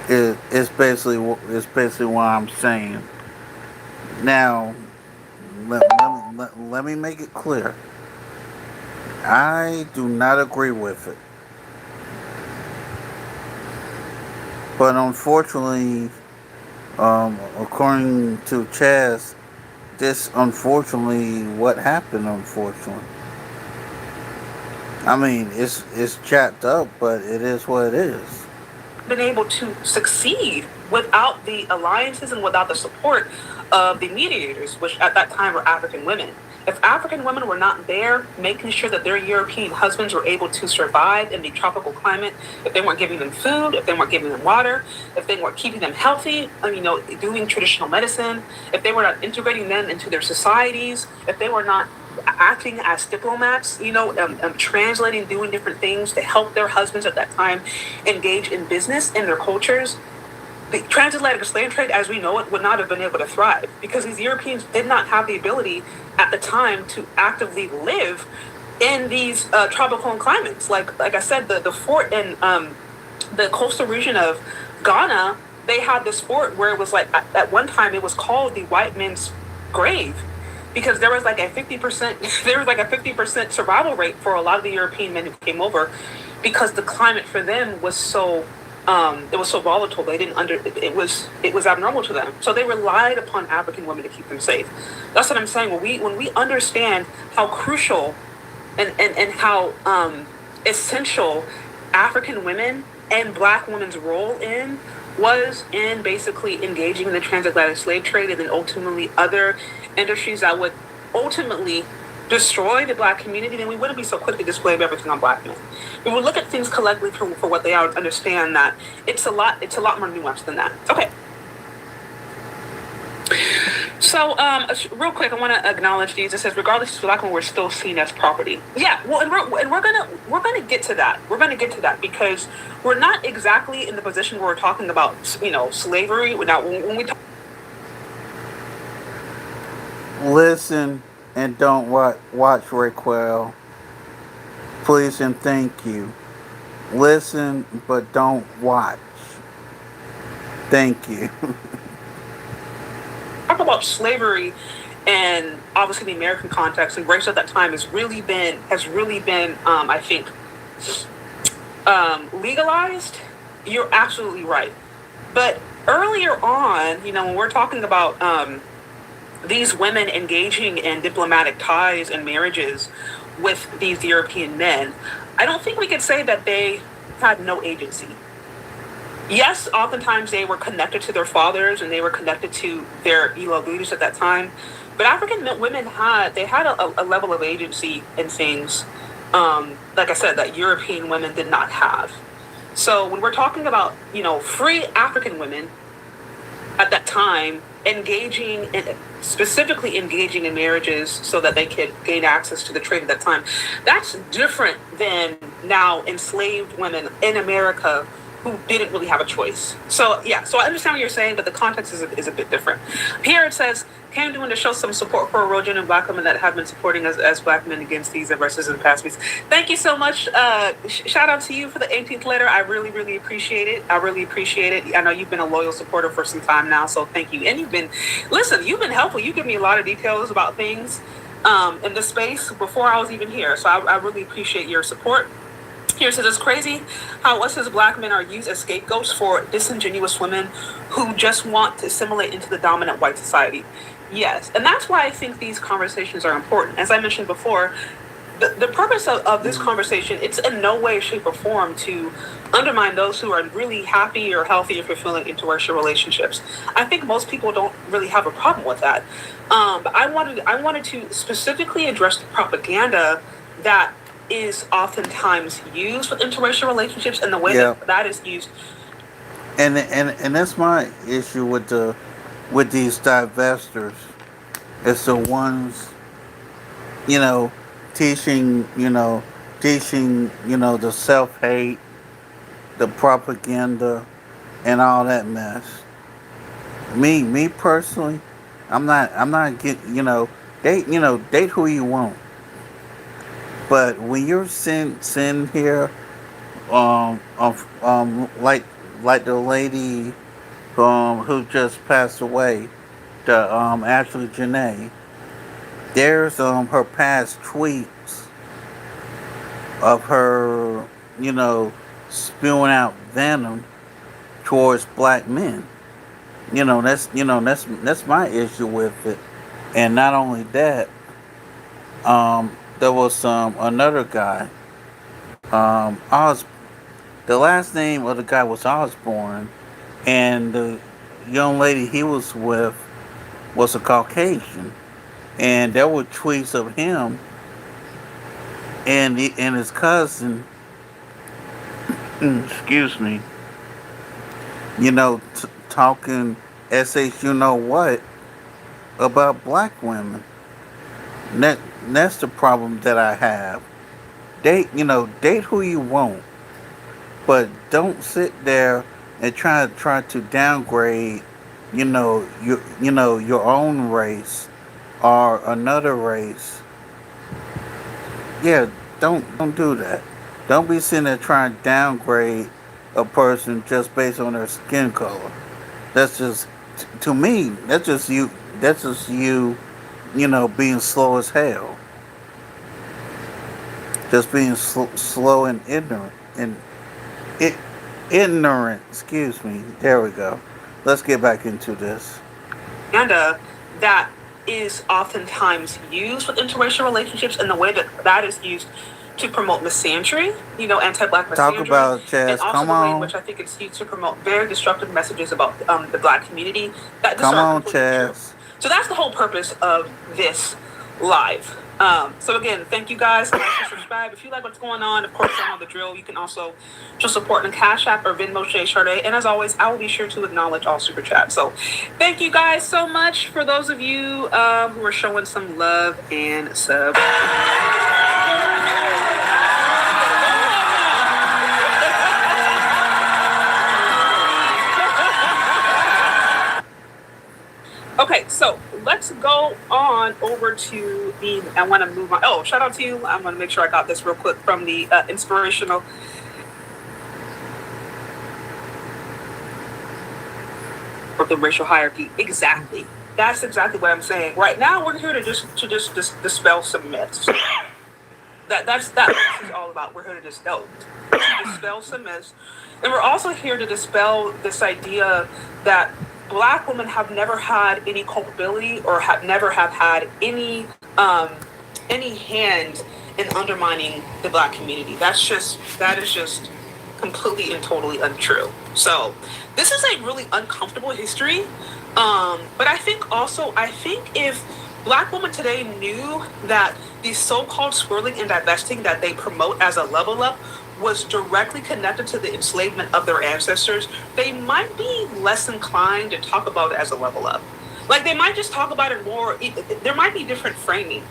It's basically what I'm saying. Now, let me make it clear. I do not agree with it. But unfortunately, according to Chaz, this unfortunately what happened. Unfortunately, I mean it's chapped up, but it is what it is. Been able to succeed without the alliances and without the support of the mediators, which at that time were African women. If African women were not there making sure that their European husbands were able to survive in the tropical climate, if they weren't giving them food, if they weren't giving them water, if they weren't keeping them healthy, doing traditional medicine, if they were not integrating them into their societies, if they were not acting as diplomats, translating, doing different things to help their husbands at that time engage in business in their cultures, the transatlantic slave trade, as we know it, would not have been able to thrive, because these Europeans did not have the ability at the time to actively live in these tropical climates. Like I said, the fort in the coastal region of Ghana, they had this fort where it was like, at one time it was called the white man's grave, because there was like a 50% survival rate for a lot of the European men who came over, because the climate for them was so it was so volatile. They didn't it was abnormal to them. So they relied upon African women to keep them safe. That's what I'm saying. When we understand how crucial and how essential African women and Black women's role was in basically engaging in the transatlantic slave trade, and then ultimately other industries that would ultimately destroy the Black community, then we wouldn't be so quick to display everything on Black men. We would look at things collectively for what they are, and understand that it's a lot more nuanced than that. Okay. So, real quick, I want to acknowledge these. It says, regardless of Black women, we're still seen as property. Yeah, well, and we're gonna get to that. We're gonna get to that, because we're not exactly in the position where we're talking about, slavery. Now, when we talk Listen and don't watch Raquel. Please and thank you. Listen but don't watch. Thank you. Talk about slavery and obviously the American context and race at that time has really been I think legalized. You're absolutely right. But earlier on, when we're talking about these women engaging in diplomatic ties and marriages with these European men, I don't think we could say that they had no agency. Yes, oftentimes they were connected to their fathers and they were connected to their leaders at that time. But women had a level of agency in things, like I said, that European women did not have. So when we're talking about free African women at that time specifically engaging in marriages so that they could gain access to the trade at that time, that's different than now enslaved women in America who didn't really have a choice. So yeah, so I understand what you're saying, but the context is a bit different. Here it says, came doing to show some support for erosion and black women that have been supporting us as black men against these adversities in the past weeks. Thank you so much. Shout out to you for the 18th letter. I really, really appreciate it. I really appreciate it. I know you've been a loyal supporter for some time now, so thank you. And you've been helpful. You give me a lot of details about things in the space before I was even here. So I really appreciate your support. Here says it's crazy how us as black men are used as scapegoats for disingenuous women who just want to assimilate into the dominant white society. Yes, and that's why I think these conversations are important. As I mentioned before, the purpose of this conversation, it's in no way, shape, or form to undermine those who are really happy or healthy or fulfilling interracial relationships. I think most people don't really have a problem with that. But I wanted to specifically address the propaganda that is oftentimes used with interracial relationships and the way Yeah. that is used. And that's my issue with these divestors. It's the ones, you know, teaching, the self hate, the propaganda, and all that mess. Me personally, I'm not getting, date who you want. But when you're sitting here, like the lady who just passed away, the Ashley Janae. There's her past tweets of her, you know, spewing out venom towards black men. That's my issue with it. And not only that, there was another guy. Os the last name of the guy was Osborne, and the young lady he was with was a Caucasian, and there were tweets of him and his cousin, excuse me, talking sh you know what about black women. That's the problem that I have. Date who you want, but don't sit there and try to downgrade, your own race or another race. Yeah, don't do that. Don't be sitting there trying to downgrade a person just based on their skin color. That's just to me. That's just you. That's just you. Being slow as hell. Just being slow and ignorant it, ignorant. Excuse me. There we go. Let's get back into this. Propaganda that is oftentimes used with interracial relationships and the way that is used to promote misandry, anti-black Talk misandry, about it, and Chaz. also Come the way in on. which I think it's used to promote very destructive messages about the black community that just Come aren't on, completely true. Chaz. So that's the whole purpose of this live. So again, thank you guys. Like and subscribe if you like what's going on. Of course, you know the drill. You can also show support in Cash App or Venmo Shay Sade. And as always, I will be sure to acknowledge all super chats. So thank you guys so much for those of you who are showing some love and sub. Okay, so let's go on on over to the. I want to move on. Oh, shout out to you. I'm going to make sure I got this real quick from the inspirational. Of the racial hierarchy. Exactly. That's exactly what I'm saying. Right now, we're here to just dispel some myths. That's what this is all about. We're here to dispel some myths, and we're also here to dispel this idea that Black women have never had any culpability or never have had any hand in undermining the Black community. That is just completely and totally untrue. So this is a really uncomfortable history. But I think if Black women today knew that the so-called swirling and divesting that they promote as a level up was directly connected to the enslavement of their ancestors, they might be less inclined to talk about it as a level up. Like, they might just talk about it more. There might be different framing.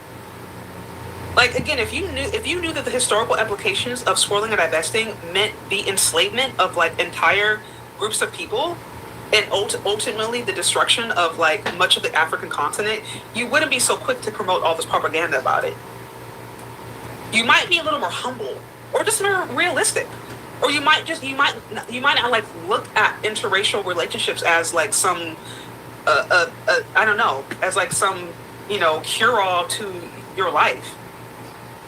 Like, again, if you knew that the historical implications of swirling and divesting meant the enslavement of like entire groups of people, and ultimately the destruction of like much of the African continent, you wouldn't be so quick to promote all this propaganda about it. You might be a little more humble, or just more realistic, or you might not like look at interracial relationships as like some I don't know, as like some cure-all to your life.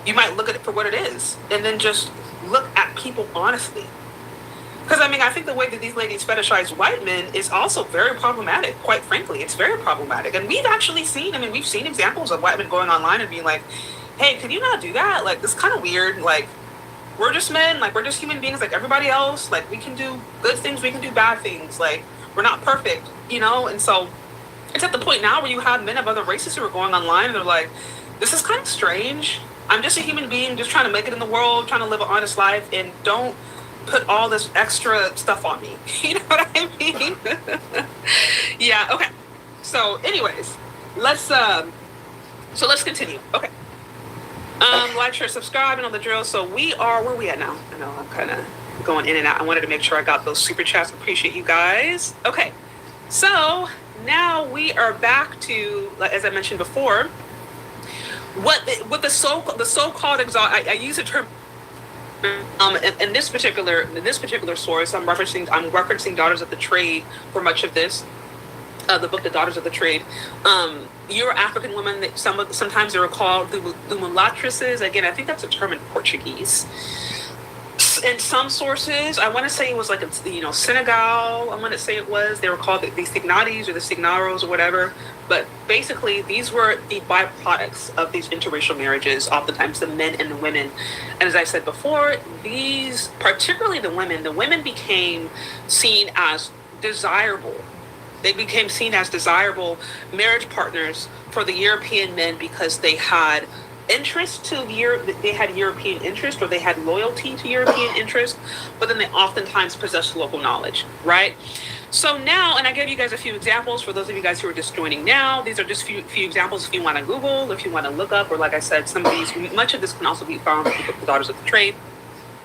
You might look at it for what it is, and then just look at people honestly. Because, I mean, I think the way that these ladies fetishize white men is also very problematic. Quite frankly, it's very problematic. And we've actually seen examples of white men going online and being like, hey, could you not do that? Like, this is kind of weird. Like, we're just men. Like, we're just human beings like everybody else. Like, we can do good things. We can do bad things. Like, we're not perfect, And so it's at the point now where you have men of other races who are going online and they're like, this is kind of strange. I'm just a human being just trying to make it in the world, trying to live an honest life, and don't put all this extra stuff on me. You know what I mean? Yeah, okay. So anyways, let's continue. Okay. Like, share, subscribe, and all the drill. So where are we at now? I know I'm kind of going in and out. I wanted to make sure I got those super chats. Appreciate you guys. Okay. So now we are back to, as I mentioned before, what the so-called I use the term in this particular source. I'm referencing Daughters of the Trade for much of this, the book, The Daughters of the Trade. You're African women. Sometimes they were called the mulattresses. Again, I think that's a term in Portuguese. In some sources, I want to say it was like Senegal. I want to say it was. They were called the Signatis or the Signaros or whatever. But basically, these were the byproducts of these interracial marriages, oftentimes the men and the women. And as I said before, particularly the women became seen as desirable. They became seen as desirable marriage partners for the European men because they had they had European interest, or they had loyalty to European interest, but then they oftentimes possessed local knowledge, right? So now, and I gave you guys a few examples for those of you guys who are just joining now. These are just few examples if you want to Google, if you want to look up, or like I said, much of this can also be found in the book, The Daughters of the Trade.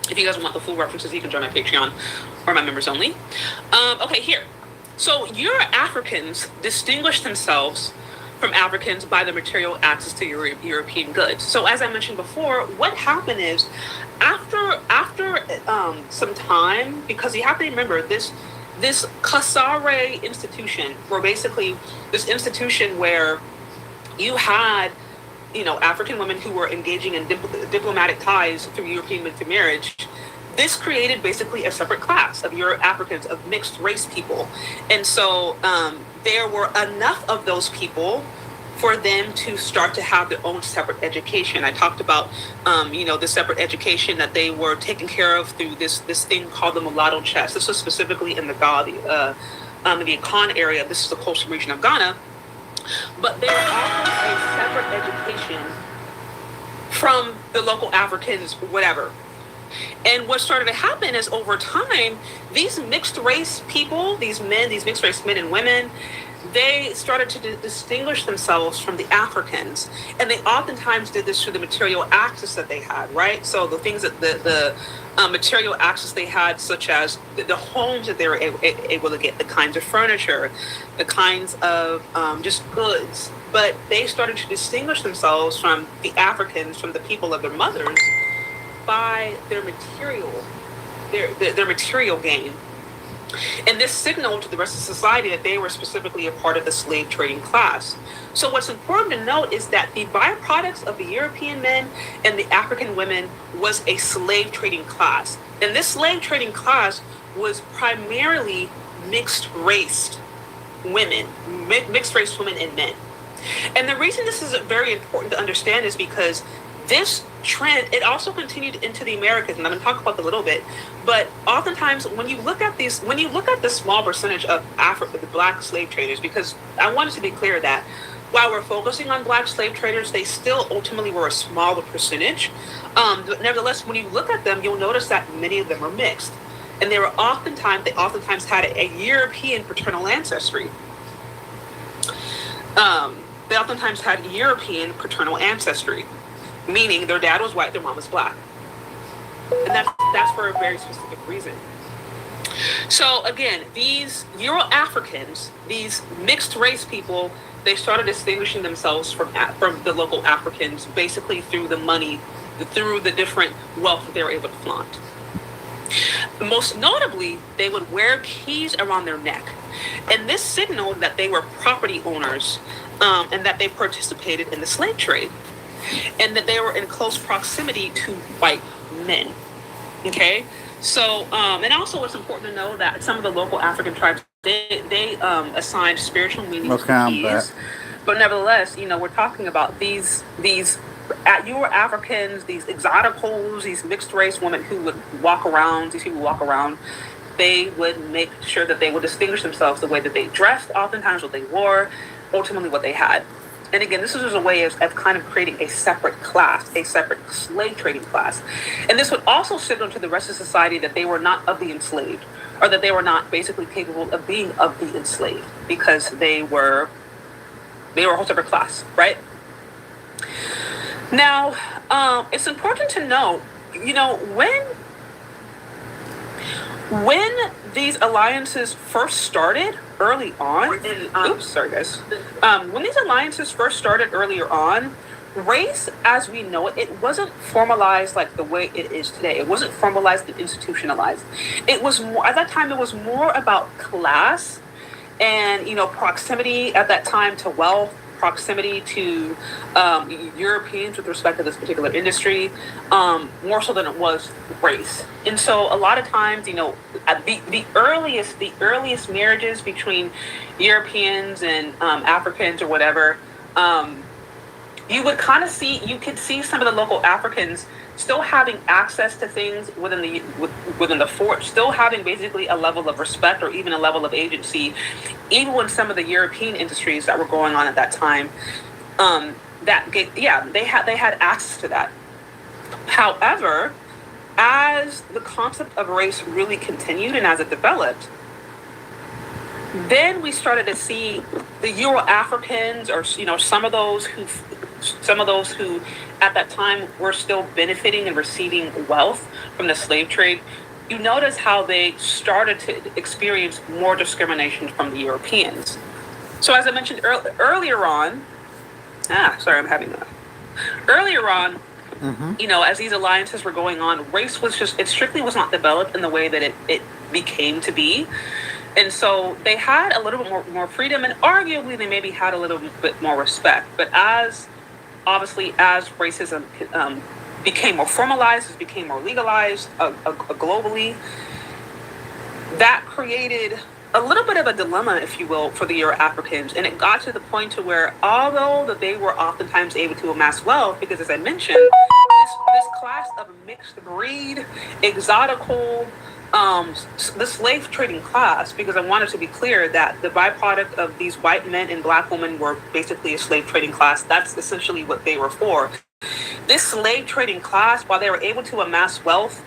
If you guys want the full references, you can join my Patreon or my members only. Okay, here. So Euro-Africans distinguish themselves from Africans by the material access to European goods. So as I mentioned before, what happened is after some time, because you have to remember this Kasare institution, were basically this institution where you had African women who were engaging in diplomatic ties through European men through marriage. This created basically a separate class of Euro-Africans, of mixed race people. And so there were enough of those people for them to start to have their own separate education. I talked about, the separate education that they were taking care of through this thing called the mulatto chest. This was specifically in the Ghana, the Akan area. This is the coastal region of Ghana. But there was also a separate education from the local Africans, whatever. And what started to happen is over time, these mixed race people, these mixed race men and women, they started to distinguish themselves from the Africans. And they oftentimes did this through the material access that they had, right? So the things that the material access they had, such as the homes that they were able to get, the kinds of furniture, the kinds of just goods but they started to distinguish themselves from the Africans, from the people of their mothers, by their material gain. And this signaled to the rest of society that they were specifically a part of the slave trading class. So what's important to note is that the byproducts of the European men and the African women was a slave trading class. And this slave trading class was primarily mixed race women and men. And the reason this is very important to understand is because this trend, it also continued into the Americas, and I'm going to talk about that a little bit. But oftentimes, when you look at the small percentage of the black slave traders, because I wanted to be clear that while we're focusing on black slave traders, they still ultimately were a smaller percentage. But nevertheless, when you look at them, you'll notice that many of them are mixed, and they oftentimes had a European paternal ancestry. They oftentimes had European paternal ancestry, meaning their dad was white, their mom was black. And that's for a very specific reason. So again, these Euro-Africans, these mixed race people, they started distinguishing themselves from the local Africans, basically through the money, through the different wealth that they were able to flaunt. Most notably, they would wear keys around their neck. And this signaled that they were property owners, and that they participated in the slave trade, and that they were in close proximity to white men. Okay, so and also it's important to know that some of the local African tribes, they assigned spiritual meanings to keys. But nevertheless, we're talking about these Euro-Africans, these exoticals, these mixed race women who would walk around. These people walk around. They would make sure that they would distinguish themselves the way that they dressed, oftentimes what they wore, ultimately what they had. And again, this was a way of kind of creating a separate class, a separate slave trading class. And this would also signal to the rest of society that they were not of the enslaved, or that they were not basically capable of being of the enslaved, because they were a whole separate class, right? Now, it's important to note, when these alliances first started early on, when these alliances first started earlier on, race as we know it, it wasn't formalized like the way it is today. It wasn't formalized and institutionalized. It was more, at that time, it was more about class and, proximity at that time to wealth, proximity to Europeans with respect to this particular industry, more so than it was race. And so a lot of times, at the earliest marriages between Europeans and Africans or whatever, you could see some of the local Africans still having access to things within the fort, still having basically a level of respect or even a level of agency, even when some of the European industries that were going on at that time, they had access to that. However, as the concept of race really continued and as it developed, then we started to see the Euro-Africans, or some of those who at that time were still benefiting and receiving wealth from the slave trade. You notice how they started to experience more discrimination from the Europeans. So as I mentioned earlier on, as these alliances were going on, race it strictly was not developed in the way that it became to be. And so they had a little bit more freedom, and arguably they maybe had a little bit more respect. But as racism became more formalized, it became more legalized globally, that created a little bit of a dilemma, if you will, for the Euro-Africans. And it got to the point to where, although that they were oftentimes able to amass wealth, because as I mentioned, this class of mixed breed, exotical, the slave trading class, because I wanted to be clear that the byproduct of these white men and black women were basically a slave trading class. That's essentially what they were for. This slave trading class, while they were able to amass wealth,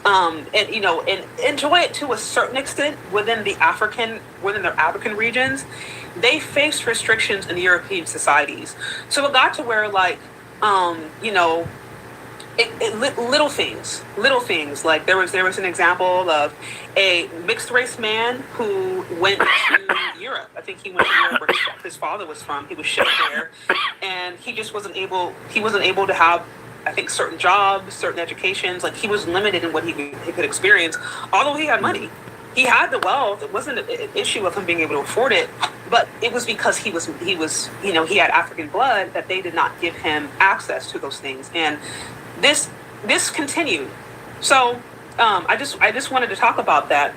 and enjoy it to a certain extent within their African regions, they faced restrictions in the European societies. So it got to where little things. Like there was an example of a mixed race man who went to Europe. I think he went to Europe where his father was from. He was shipped there, and he just wasn't able. He wasn't able to have, I think, certain jobs, certain educations. Like he was limited in what he could experience. Although he had money, he had the wealth. It wasn't an issue of him being able to afford it, but it was because he was he had African blood that they did not give him access to those things. And this continued. So I just wanted to talk about that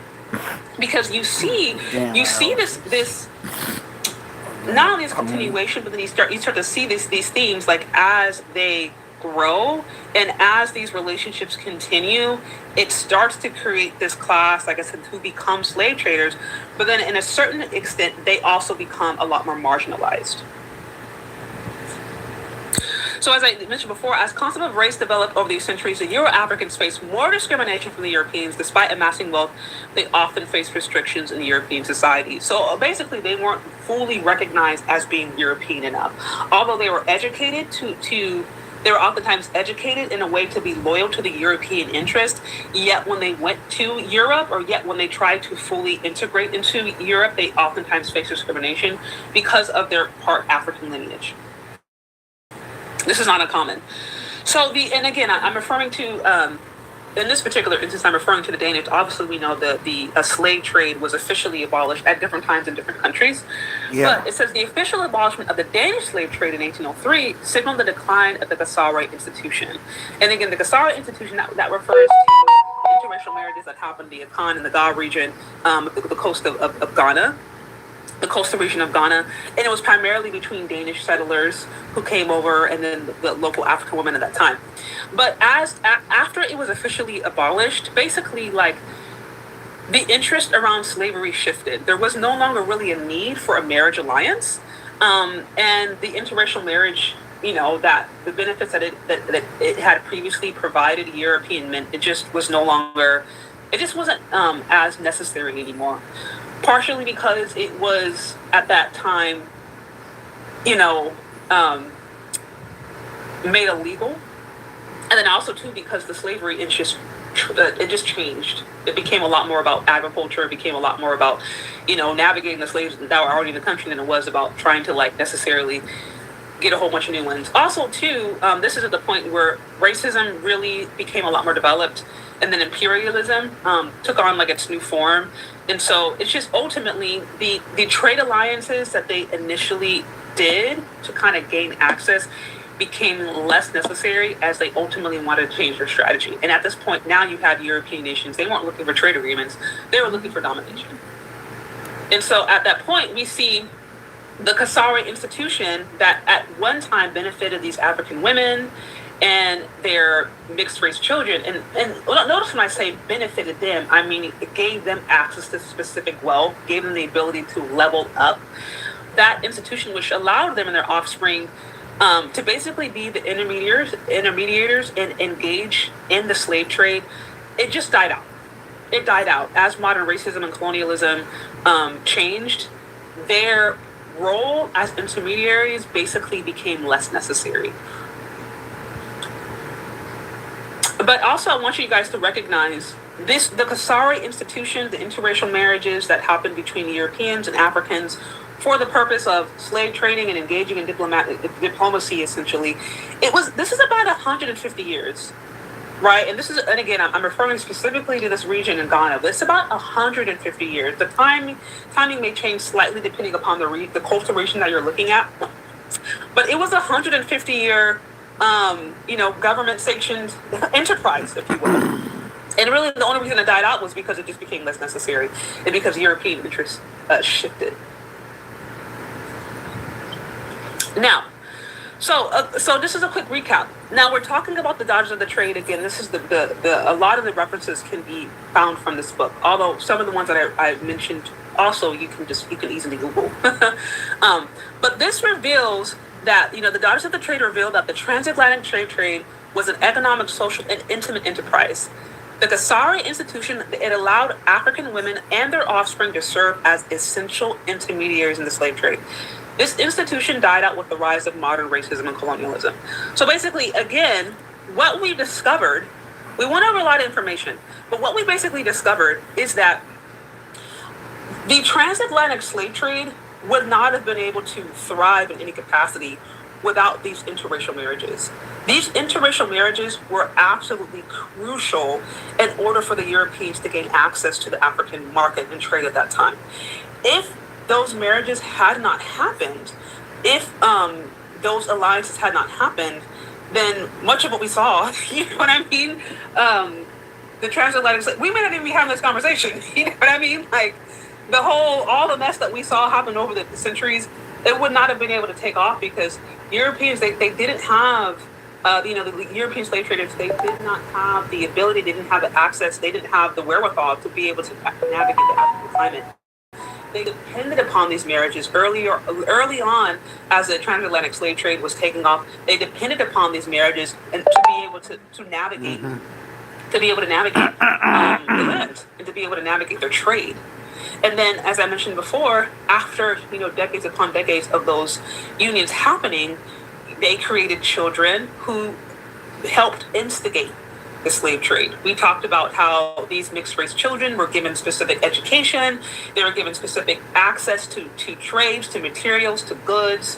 because you see this not only this continuation, but then you start to see these themes like as they grow and as these relationships continue, it starts to create this class, like I said, who become slave traders, but then in a certain extent they also become a lot more marginalized. So as I mentioned before, as concept of race developed over these centuries, the Euro-Africans faced more discrimination from the Europeans. Despite amassing wealth, they often faced restrictions in European society. So basically, they weren't fully recognized as being European enough. Although they were educated they were oftentimes educated in a way to be loyal to the European interest, yet when they went to Europe, or yet when they tried to fully integrate into Europe, they oftentimes faced discrimination because of their part African lineage. This is not uncommon. So and again, I'm referring to, in this particular instance, I'm referring to the Danish. Obviously, we know that the slave trade was officially abolished at different times in different countries. Yeah. But it says the official abolishment of the Danish slave trade in 1803 signaled the decline of the Gasara institution. And again, the Gasara institution, that refers to interracial marriages that happened in the Akan and the Ga region, the coast of Ghana. The coastal region of Ghana, and it was primarily between Danish settlers who came over and then the local African women at that time. But after it was officially abolished, basically like the interest around slavery shifted. There was no longer really a need for a marriage alliance, and the interracial marriage, that the benefits that it had previously provided European men, it just wasn't as necessary anymore. Partially because it was at that time, made illegal, and then also too because the slavery it just changed. It became a lot more about agriculture. It became a lot more about, navigating the slaves that were already in the country than it was about trying to necessarily get a whole bunch of new ones. Also too, this is at the point where racism really became a lot more developed, and then imperialism took on its new form. And so it's just ultimately the trade alliances that they initially did to kind of gain access became less necessary as they ultimately wanted to change their strategy. And at this point, now you have European nations. They weren't looking for trade agreements. They were looking for domination. And so at that point, we see the Kasara institution that at one time benefited these African women and their mixed race children. And notice when I say benefited them, I mean it gave them access to specific wealth, gave them the ability to level up. That institution, which allowed them and their offspring to basically be the intermediators and engage in the slave trade, it just died out. It died out. As modern racism and colonialism changed, their role as intermediaries basically became less necessary. But also, I want you guys to recognize the Kasari institution, the interracial marriages that happened between Europeans and Africans for the purpose of slave trading and engaging in diplomacy, essentially. This is about 150 years, right? And again, I'm referring specifically to this region in Ghana, but it's about 150 years. The timing may change slightly depending upon the coastal region that you're looking at, but it was 150-year government sanctioned enterprise, if you will. And really the only reason it died out was because it just became less necessary and because European interests shifted. Now, so this is a quick recap. Now we're talking about the Dodgers of the Trade again. This is a lot of the references can be found from this book, although some of the ones that I mentioned also you can easily Google. But this reveals that, the Daughters of the Trade revealed that the transatlantic slave trade was an economic, social, and intimate enterprise. The Kasari institution, it allowed African women and their offspring to serve as essential intermediaries in the slave trade. This institution died out with the rise of modern racism and colonialism. So basically, again, what we discovered, we went over a lot of information, but what we basically discovered is that the transatlantic slave trade would not have been able to thrive in any capacity without these interracial marriages. These interracial marriages were absolutely crucial in order for the Europeans to gain access to the African market and trade at that time. If those marriages had not happened, if those alliances had not happened, then much of what we saw, you know what I mean? The transatlantic, we may not even be having this conversation, you know what I mean? Like, all the mess that we saw happen over the centuries, it would not have been able to take off because Europeans, they didn't have, the European slave traders, they did not have the ability, they didn't have the access, they didn't have the wherewithal to be able to navigate the African climate. They depended upon these marriages early on as the transatlantic slave trade was taking off. They depended upon these marriages and to be able to navigate, to be able to navigate the land and to be able to navigate their trade. And then, as I mentioned before, after decades upon decades of those unions happening, they created children who helped instigate the slave trade. We talked about how these mixed race children were given specific education, they were given specific access to trades, to materials, to goods.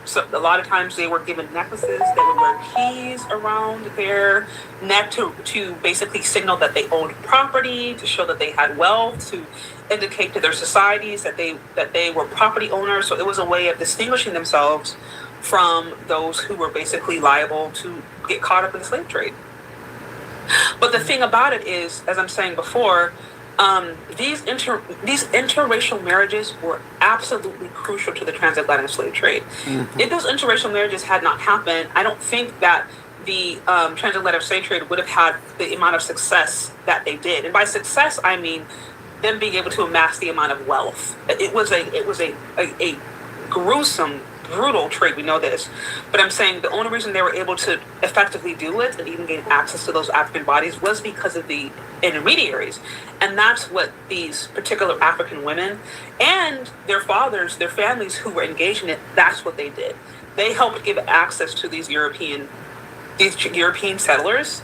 So a lot of times they were given necklaces, they would wear keys around their neck to basically signal that they owned property, to show that they had wealth, to indicate to their societies that they were property owners. So it was a way of distinguishing themselves from those who were basically liable to get caught up in the slave trade. But the thing about it is, as I'm saying before, these interracial marriages were absolutely crucial to the transatlantic slave trade. If those interracial marriages had not happened, I don't think that the transatlantic slave trade would have had the amount of success that they did. And by success, I mean them being able to amass the amount of wealth. It was a gruesome, brutal trade, we know this, but I'm saying the only reason they were able to effectively do it and even gain access to those African bodies was because of the intermediaries. And that's what these particular African women and their fathers, their families who were engaged in it, that's what they did. They helped give access to these European settlers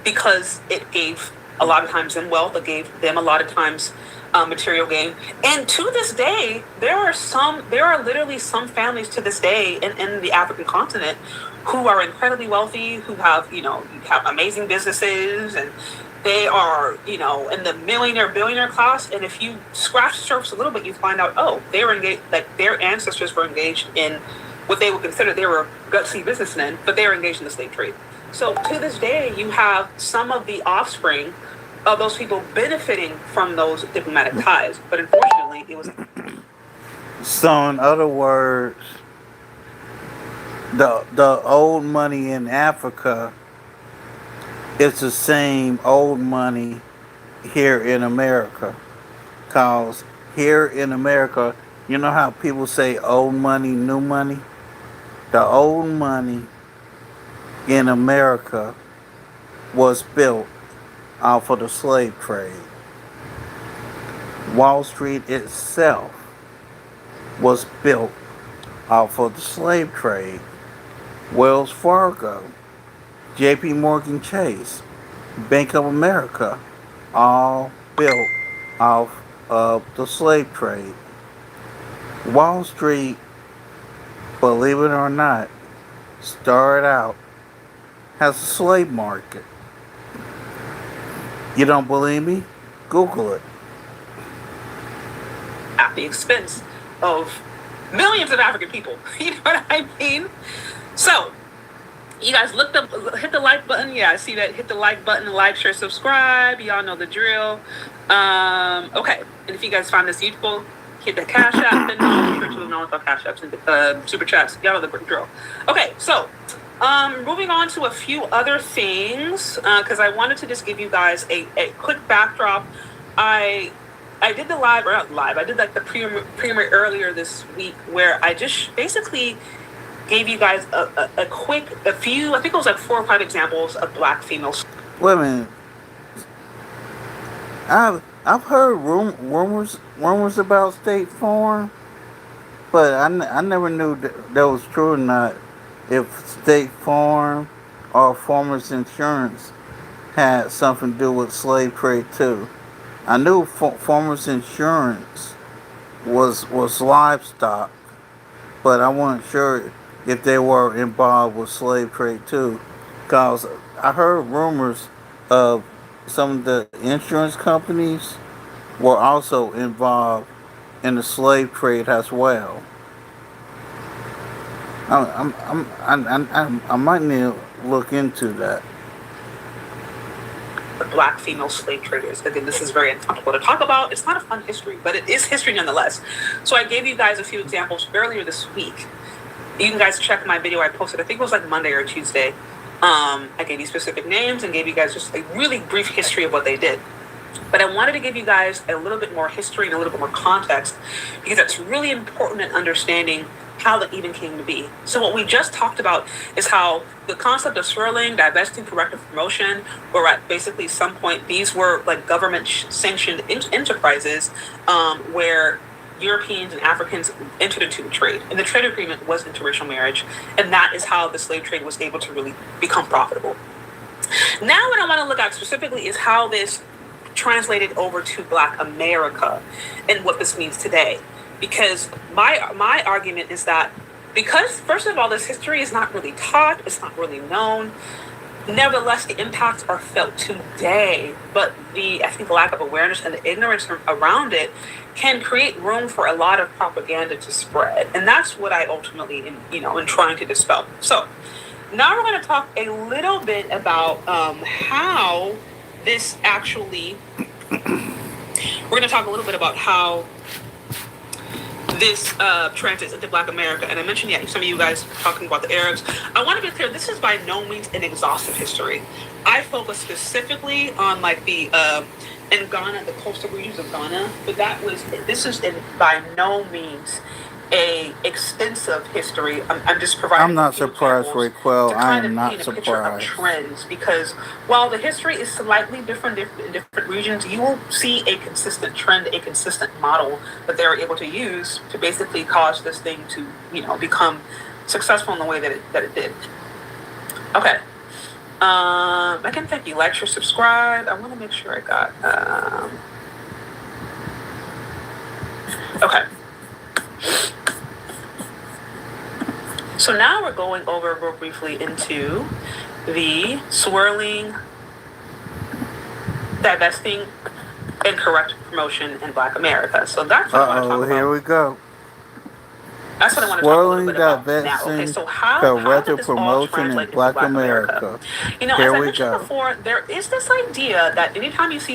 because it gave a lot of times them wealth, it gave them a lot of times material gain. And to this day, there are literally some families to this day in the African continent who are incredibly wealthy, who have amazing businesses, and they are in the billionaire class. And if you scratch the surface a little bit, you find out they were engaged, like their ancestors were engaged in what they would consider, they were gutsy businessmen, but they were engaged in the slave trade. So to this day, you have some of the offspring of those people benefiting from those diplomatic ties. But unfortunately, it was... So, in other words, the old money in Africa is the same old money here in America. Cause here in America, you know how people say old money, new money? The old money in America was built off of the slave trade. Wall Street itself was built off of the slave trade. Wells Fargo, JP Morgan Chase, Bank of America, all built off of the slave trade. Wall Street, believe it or not, started out as a slave market. You don't believe me? Google it. At the expense of millions of African people. You know what I mean? So, you guys hit the like button. Yeah, I see that. Hit the like button, like, share, subscribe. Y'all know the drill. Okay. And if you guys find this useful, hit the Cash App. Then make sure to know about Cash Apps and Super Chats. Y'all know the drill. Okay, so moving on to a few other things, because I wanted to just give you guys a quick backdrop. I did the live, or not live, I did like the premiere earlier this week where I just basically gave you guys a few, I think it was like 4 or 5 examples of Black females. Wait a minute. I've heard rumors about State Farm, but I never knew that was true or not. If State Farm or Farmers Insurance had something to do with slave trade too. I knew Farmers Insurance was livestock, but I wasn't sure if they were involved with slave trade too, because I heard rumors of some of the insurance companies were also involved in the slave trade as well. I might need to look into that. Black female slave traders. Again, this is very uncomfortable to talk about. It's not a fun history, but it is history nonetheless. So I gave you guys a few examples earlier this week. You can guys check my video I posted. I think it was like Monday or Tuesday. I gave you specific names and gave you guys just a really brief history of what they did. But I wanted to give you guys a little bit more history and a little bit more context because that's really important in understanding how that even came to be. So what we just talked about is how the concept of swirling, divesting, corrective promotion, were at basically some point, these were like government sanctioned enterprises where Europeans and Africans entered into a trade. And the trade agreement was interracial marriage. And that is how the slave trade was able to really become profitable. Now what I want to look at specifically is how this translated over to Black America and what this means today. Because my argument is that because, first of all, this history is not really taught, it's not really known, nevertheless, the impacts are felt today. But I think the lack of awareness and the ignorance around it can create room for a lot of propaganda to spread. And that's what I ultimately, in trying to dispel. So now we're going to talk a little bit about how this actually, we're going to talk a little bit about how this translates into Black America. And I mentioned, some of you guys talking about the Arabs. I want to be clear, this is by no means an exhaustive history. I focus specifically on like the, in Ghana, the coastal regions of Ghana, but this is by no means a extensive history. I'm just providing. I'm not surprised, Raquel. I am not surprised. Trends, because while the history is slightly different in different regions, you will see a consistent trend, a consistent model that they were able to use to basically cause this thing to, become successful in the way that it did. Okay. Again, thank you. Like, share, subscribe. I want to make sure I got. Okay. So now we're going over real briefly into the swirling, divesting, and correct promotion in Black America. So that's what I want to talk about. Here we go. That's what I want to talk a little bit about now. Okay, so how did this all translate into Black America? As I mentioned before, there is this idea that anytime you see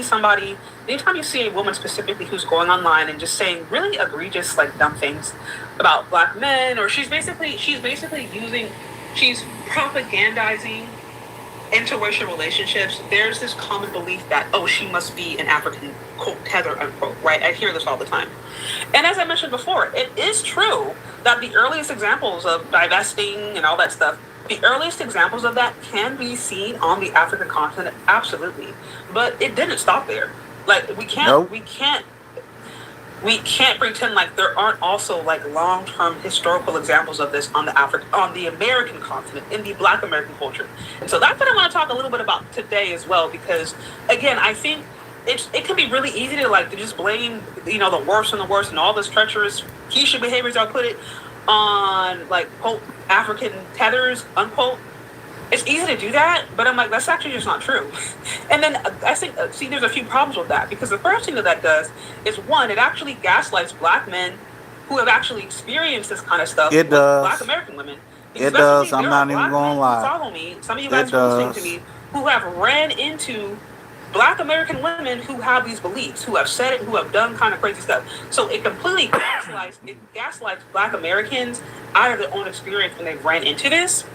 a woman specifically who's going online and just saying really egregious, like dumb things about Black men, or she's basically propagandizing interracial relationships, there's this common belief that, she must be an African, quote, tether, unquote, right? I hear this all the time. And as I mentioned before, it is true that the earliest examples of divesting and all that stuff, the earliest examples of that can be seen on the African continent, absolutely. But it didn't stop there. Like, we can't pretend like there aren't also like long-term historical examples of this on the American continent, in the Black American culture. And so that's what I want to talk a little bit about today as well, because again, I think it can be really easy to just blame, the worst and all this treacherous Keisha behaviors, I'll put it, on like, quote, African tethers, unquote. It's easy to do that, but I'm like, that's actually just not true. And then I think, there's a few problems with that, because the first thing that does is, one, it actually gaslights Black men who have actually experienced this kind of stuff. It does. Black American women. It does. I'm not even going to lie. Follow me. Some of you guys are listening to me who have ran into Black American women who have these beliefs, who have said it, who have done kind of crazy stuff. So it completely gaslights Black Americans out of their own experience when they ran into this.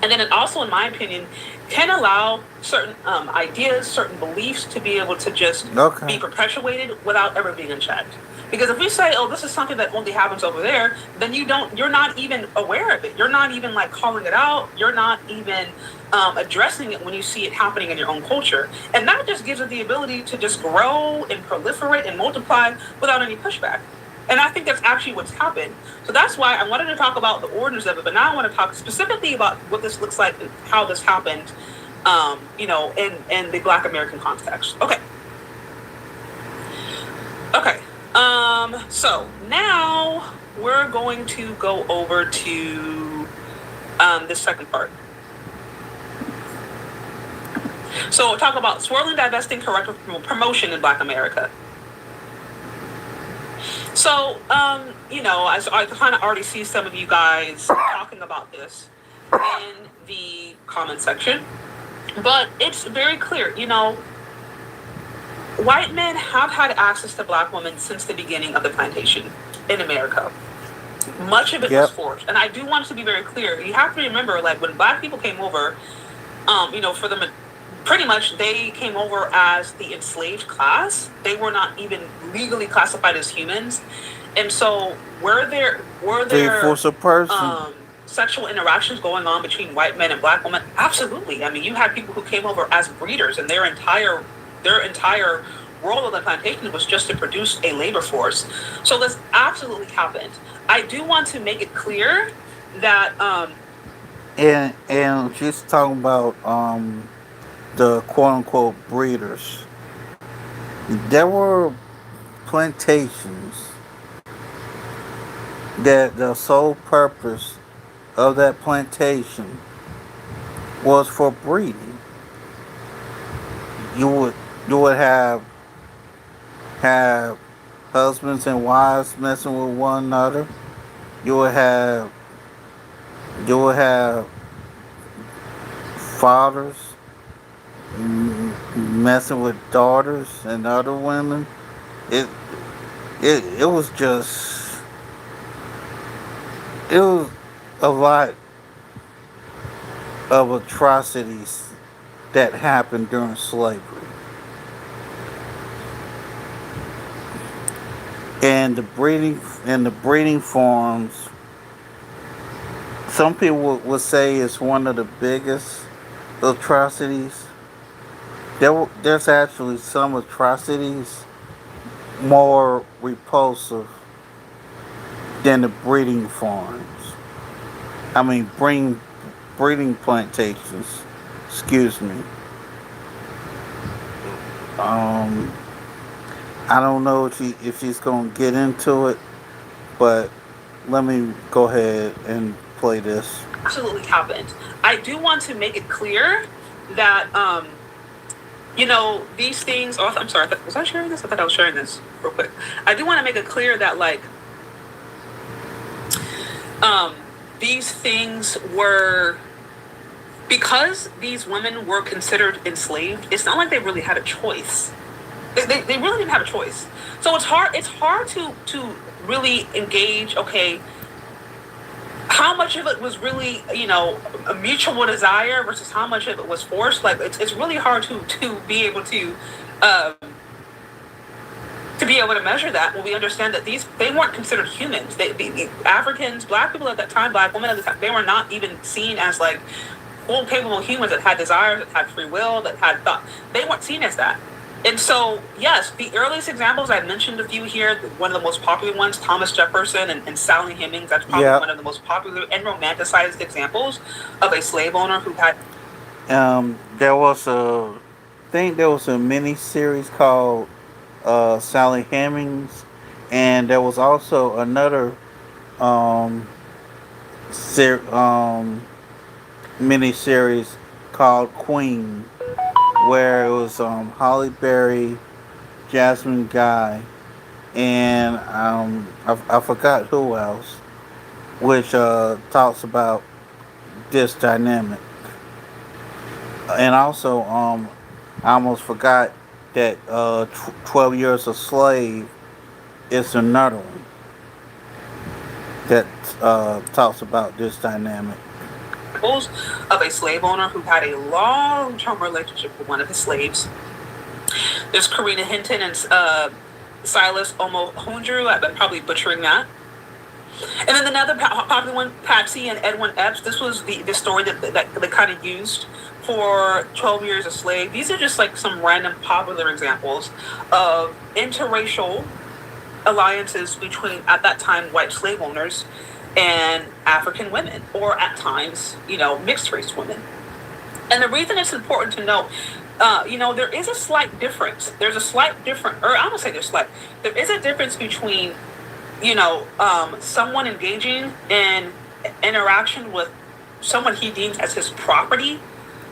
And then it also, in my opinion, can allow certain ideas, certain beliefs to be able to just be perpetuated without ever being unchecked. Because if we say, this is something that only happens over there, then you're not even aware of it. You're not even like calling it out. You're not even addressing it when you see it happening in your own culture. And that just gives it the ability to just grow and proliferate and multiply without any pushback. And I think that's actually what's happened. So that's why I wanted to talk about the origins of it, but now I want to talk specifically about what this looks like and how this happened, in the Black American context. Okay. Okay. So now we're going to go over to the second part. So we'll talk about swirling, divesting, corrective promotion in Black America. So, I kind of already see some of you guys talking about this in the comment section, but it's very clear, white men have had access to Black women since the beginning of the plantation in America. Much of it was forced. And I do want to be very clear. You have to remember, like, when Black people came over, for them, pretty much they came over as the enslaved class. They were not even legally classified as humans. And so were there sexual interactions going on between white men and Black women? Absolutely. I mean, you had people who came over as breeders, and their entire role of the plantation was just to produce a labor force. So this absolutely happened. I do want to make it clear that and she's talking about the quote unquote breeders. There were plantations that the sole purpose of that plantation was for breeding. You would have husbands and wives messing with one another. You would have fathers messing with daughters and other women. It it was just it was a lot of atrocities that happened during slavery. And the breeding farms, some people would say it's one of the biggest atrocities. There's actually some atrocities more repulsive than the breeding farms. I mean, breeding plantations. Excuse me. Um, I don't know if she's gonna get into it, but let me go ahead and play this. absolutely happened. I do want to make it clear that, these things. Oh, I'm sorry. Was I sharing this? I thought I was sharing this real quick. I do want to make it clear that, like, these things were, because these women were considered enslaved. It's not like they really had a choice. They really didn't have a choice. So it's hard to really engage. Okay, how much of it was really, a mutual desire versus how much of it was forced? Like, it's really hard to be able to be able to measure that when we understand that they weren't considered humans. The Africans, Black people at that time, Black women at the time, they were not even seen as, like, full capable humans that had desires, that had free will, that had thought. They weren't seen as that. And so, yes, the earliest examples, I mentioned a few here. One of the most popular ones, Thomas Jefferson and Sally Hemings. That's probably one of the most popular and romanticized examples of a slave owner who had. There was a mini series called Sally Hemings, and there was also another um, mini series called Queen, where it was Holly Berry, Jasmine Guy, and I forgot who else, which talks about this dynamic. And also, I almost forgot that 12 Years a Slave is another one that talks about this dynamic. Of a slave owner who had a long-term relationship with one of his slaves. There's Karina Hinton and Silas Omohundru. I'm probably butchering that. And then another popular one, Patsy and Edwin Epps. This was the story that kind of used for 12 Years a Slave. These are just like some random popular examples of interracial alliances between, at that time, white slave owners and African women, or at times, mixed race women. And the reason it's important to note, there is a slight difference. There's a slight difference, or I'm gonna say there is a difference between, someone engaging in interaction with someone he deems as his property,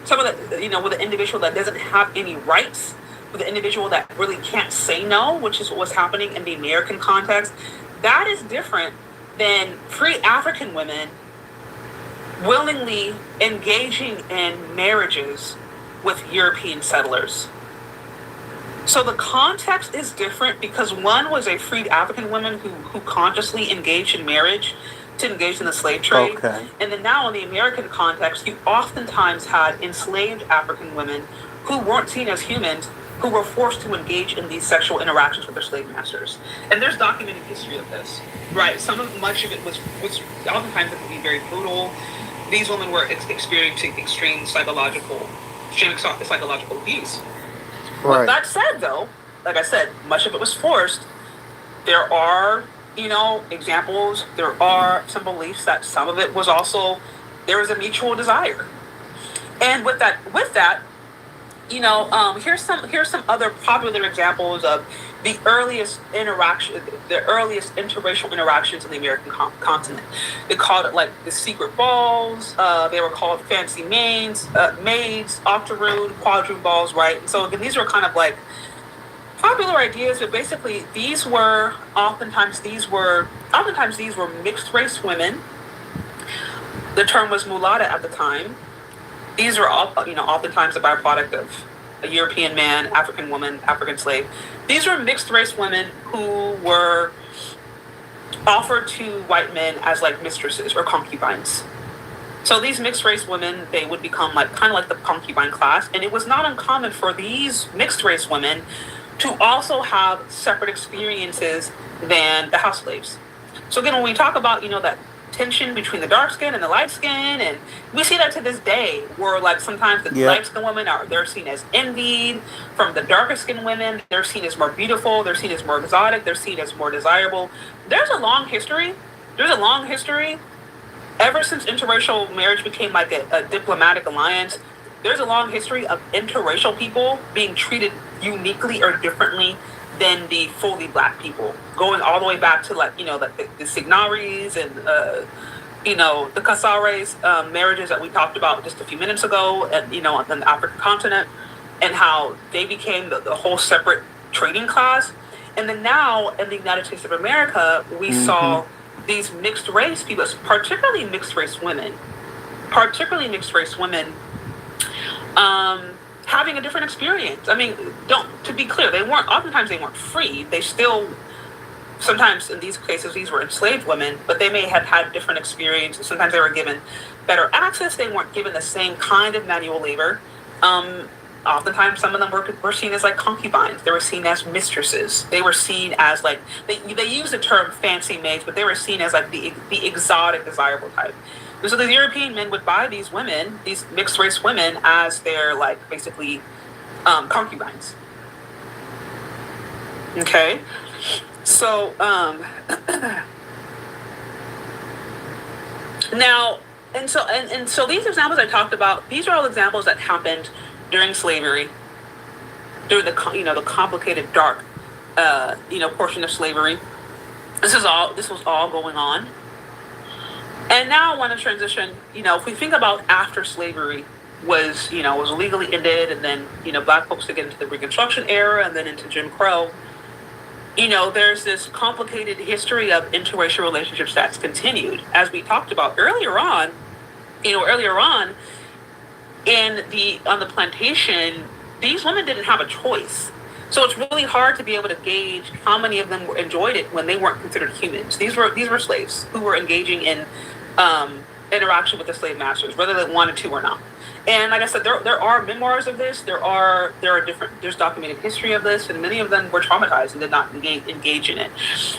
someone that, with an individual that doesn't have any rights, with an individual that really can't say no, which is what's happening in the American context. That is different than free African women willingly engaging in marriages with European settlers. So the context is different because one was a freed African woman who consciously engaged in marriage to engage in the slave trade. Okay. And then now in the American context, you oftentimes had enslaved African women who weren't seen as humans, who were forced to engage in these sexual interactions with their slave masters. And there's documented history of this, right? Much of it was oftentimes it could be very brutal. These women were experiencing extreme psychological abuse. Right. With that said, though, like I said, much of it was forced. There are, examples. There are some beliefs that some of it was also, there was a mutual desire. And with that, here's some other popular examples of the earliest interracial interactions in the American continent. They called it like the secret balls. They were called fancy maids, octoroon, quadroon balls, right? So again, these were kind of like popular ideas, but basically oftentimes these were mixed race women. The term was mulatta at the time. These are all, oftentimes a byproduct of a European man, African woman, African slave. These were mixed race women who were offered to white men as like mistresses or concubines. So these mixed race women, they would become kind of like the concubine class. And it was not uncommon for these mixed race women to also have separate experiences than the house slaves. So again, when we talk about, that tension between the dark skin and the light skin, and we see that to this day, where like sometimes the light skinned women they're seen as envied from the darker skinned women. They're seen as more beautiful, they're seen as more exotic, they're seen as more desirable. There's a long history ever since interracial marriage became like a diplomatic alliance. There's a long history of interracial people being treated uniquely or differently than the fully black people, going all the way back to like, the Signaris and, the Casares marriages that we talked about just a few minutes ago, and, on the African continent, and how they became the whole separate trading class. And then now in the United States of America, we saw these mixed race people, particularly mixed race women, having a different experience. I mean, to be clear, oftentimes they weren't free. They still, sometimes in these cases, these were enslaved women, but they may have had different experiences. Sometimes they were given better access. They weren't given the same kind of manual labor. Oftentimes, some of them were seen as like concubines. They were seen as mistresses. They were seen as like, they use the term fancy maids, but they were seen as like the exotic, desirable type. So the European men would buy these women, these mixed race women, as their like basically concubines. Okay, so now and so these examples I talked about, these are all examples that happened during slavery, during the the complicated dark portion of slavery. This was all going on. And now I want to transition, if we think about after slavery was legally ended, and then, black folks to get into the Reconstruction era and then into Jim Crow, there's this complicated history of interracial relationships that's continued. As we talked about earlier on on the plantation, these women didn't have a choice. So it's really hard to be able to gauge how many of them enjoyed it when they weren't considered humans. These were slaves who were engaging in interaction with the slave masters, whether they wanted to or not. And like I said, there are memoirs of this. There's documented history of this, and many of them were traumatized and did not engage in it.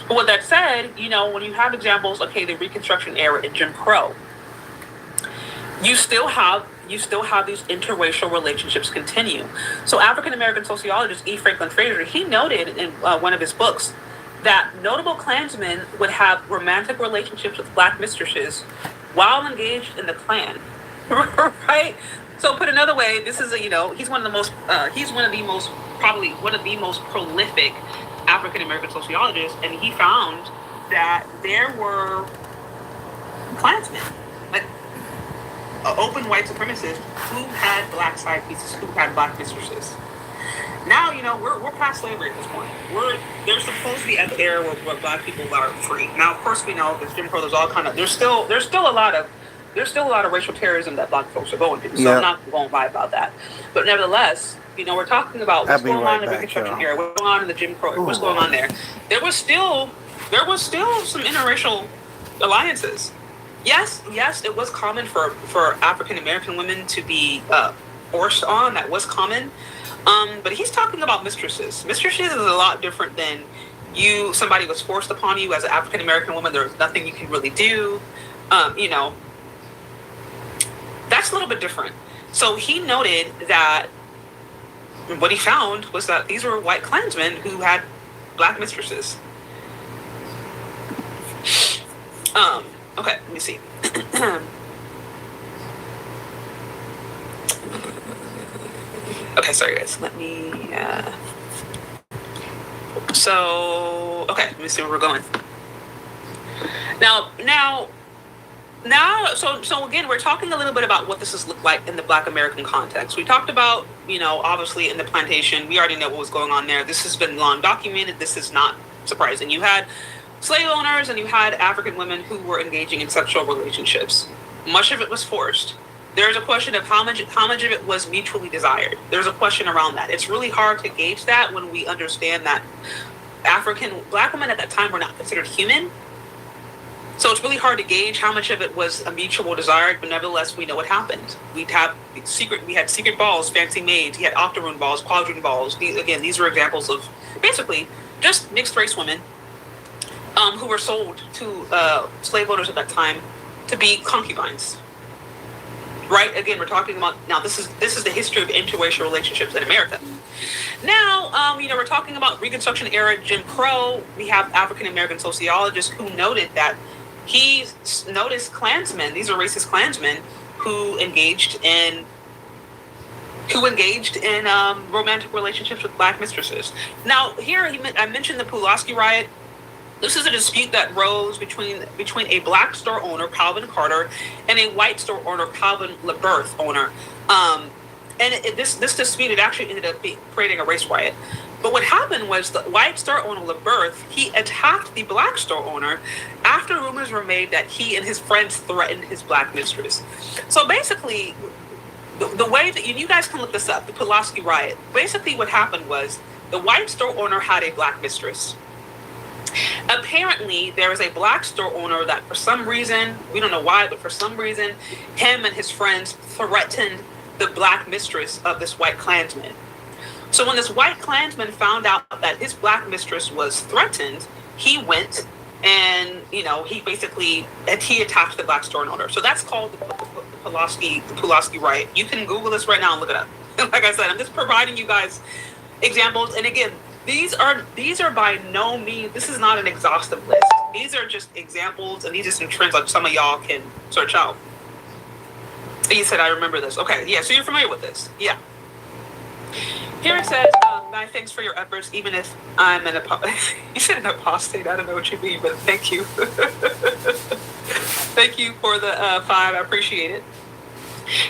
But with that said, when you have examples, okay, the Reconstruction era and Jim Crow, you still have these interracial relationships continue. So African American sociologist E. Franklin Fraser, he noted in one of his books that notable Klansmen would have romantic relationships with black mistresses while engaged in the Klan. Right? So put another way, this is he's one of the most probably one of the most prolific African American sociologists, and he found that there were Klansmen, like open white supremacists who had black side pieces, who had black mistresses. Now, we're past slavery at this point. There's supposed to be an era where black people are free. Now, of course, we know there's Jim Crow. There's still a lot of racial terrorism that black folks are going through. So I'm not going to lie about that. But nevertheless, we're talking about what's going on in the Reconstruction era, what's going on in the Jim Crow, what's going on there. There was still some interracial alliances. Yes, it was common for African American women to be forced on. That was common. But he's talking about mistresses. Mistresses is a lot different than somebody was forced upon you as an African American woman. There's nothing you can really do. That's a little bit different. So he noted that what he found was that these were white Klansmen who had black mistresses. Okay, let me see. Okay, sorry guys. Let me. Let me see where we're going. So again, we're talking a little bit about what this has looked like in the Black American context. We talked about, obviously in the plantation, we already know what was going on there. This has been long documented. This is not surprising. You had slave owners and you had African women who were engaging in sexual relationships. Much of it was forced. There's a question of how much of it was mutually desired. There's a question around that. It's really hard to gauge that when we understand that black women at that time were not considered human. So it's really hard to gauge how much of it was a mutual desire, but nevertheless, we know what happened. We had secret balls, fancy maids. We had octoroon balls, quadroon balls. These were examples of basically just mixed race women who were sold to slave owners at that time to be concubines. Right? Again, we're talking about now. This is the history of interracial relationships in America. Now, we're talking about Reconstruction era Jim Crow. We have African American sociologists who noted that he noticed Klansmen. These are racist Klansmen who engaged in romantic relationships with black mistresses. Now, here I mentioned the Pulaski riot. This is a dispute that rose between a black store owner, Calvin Carter, and a white store owner, Calvin LeBerth owner. This dispute, it actually ended up creating a race riot. But what happened was the white store owner, LeBerth, he attacked the black store owner after rumors were made that he and his friends threatened his black mistress. So basically, the way that you guys can look this up, the Pulaski riot, basically what happened was the white store owner had a black mistress. Apparently, there was a black store owner that for some reason, we don't know why, but for some reason, him and his friends threatened the black mistress of this white Klansman. So when this white Klansman found out that his black mistress was threatened, he went and, he attacked the black store owner. So that's called the Pulaski riot. You can Google this right now and look it up. Like I said, I'm just providing you guys examples. And again, these are by no means, this is not an exhaustive list. These are just examples, and these are some trends like some of y'all can search out. He said, I remember this. Okay, yeah, so you're familiar with this. Yeah. Here it says, my thanks for your efforts, even if I'm an you said an apostate, I don't know what you mean, but thank you. Thank you for the 5, I appreciate it.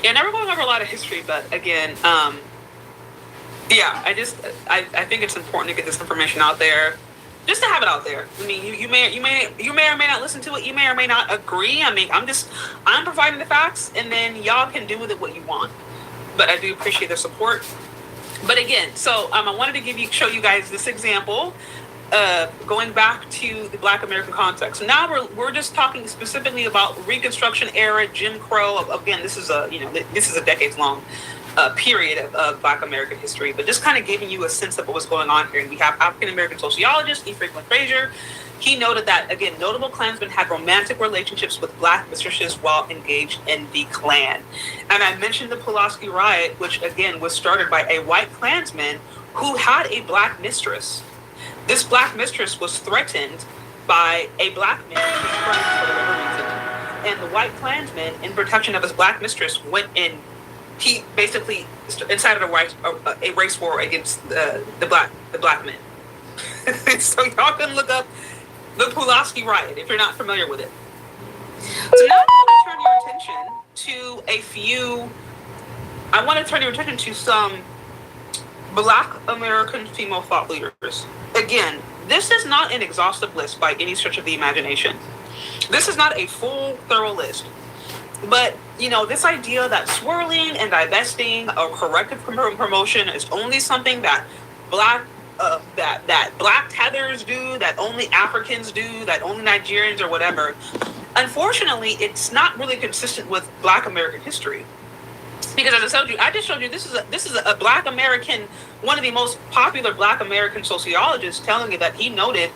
Yeah, never going over a lot of history, but again, yeah, I think it's important to get this information out there, just to have it out there. I mean, you may or may not listen to it. You may or may not agree. I mean, I'm providing the facts, and then y'all can do with it what you want. But I do appreciate their support. But again, so I wanted to show you guys this example, going back to the Black American context. Now we're just talking specifically about Reconstruction era, Jim Crow. Again, this is a decades long period of Black American history, but just kind of giving you a sense of what was going on here. And we have African American sociologist E. Franklin Frazier. He noted that, again, notable Klansmen had romantic relationships with black mistresses while engaged in the Klan. And I mentioned the Pulaski riot, which again was started by a white Klansman who had a black mistress. This black mistress was threatened by a black man who was friends for whatever reason, and the white Klansman, in protection of his black mistress, went in. He basically incited a race war against the black men. So y'all can look up the Pulaski riot if you're not familiar with it. So now I want to turn your attention to a few. I want to turn your attention to some Black American female thought leaders. Again, this is not an exhaustive list by any stretch of the imagination. This is not a full, thorough list. But, this idea that swirling and divesting or corrective promotion is only something that black tethers do, that only Africans do, that only Nigerians or whatever. Unfortunately, it's not really consistent with Black American history. Because as I just showed you, this is a Black American, one of the most popular Black American sociologists telling you that he noted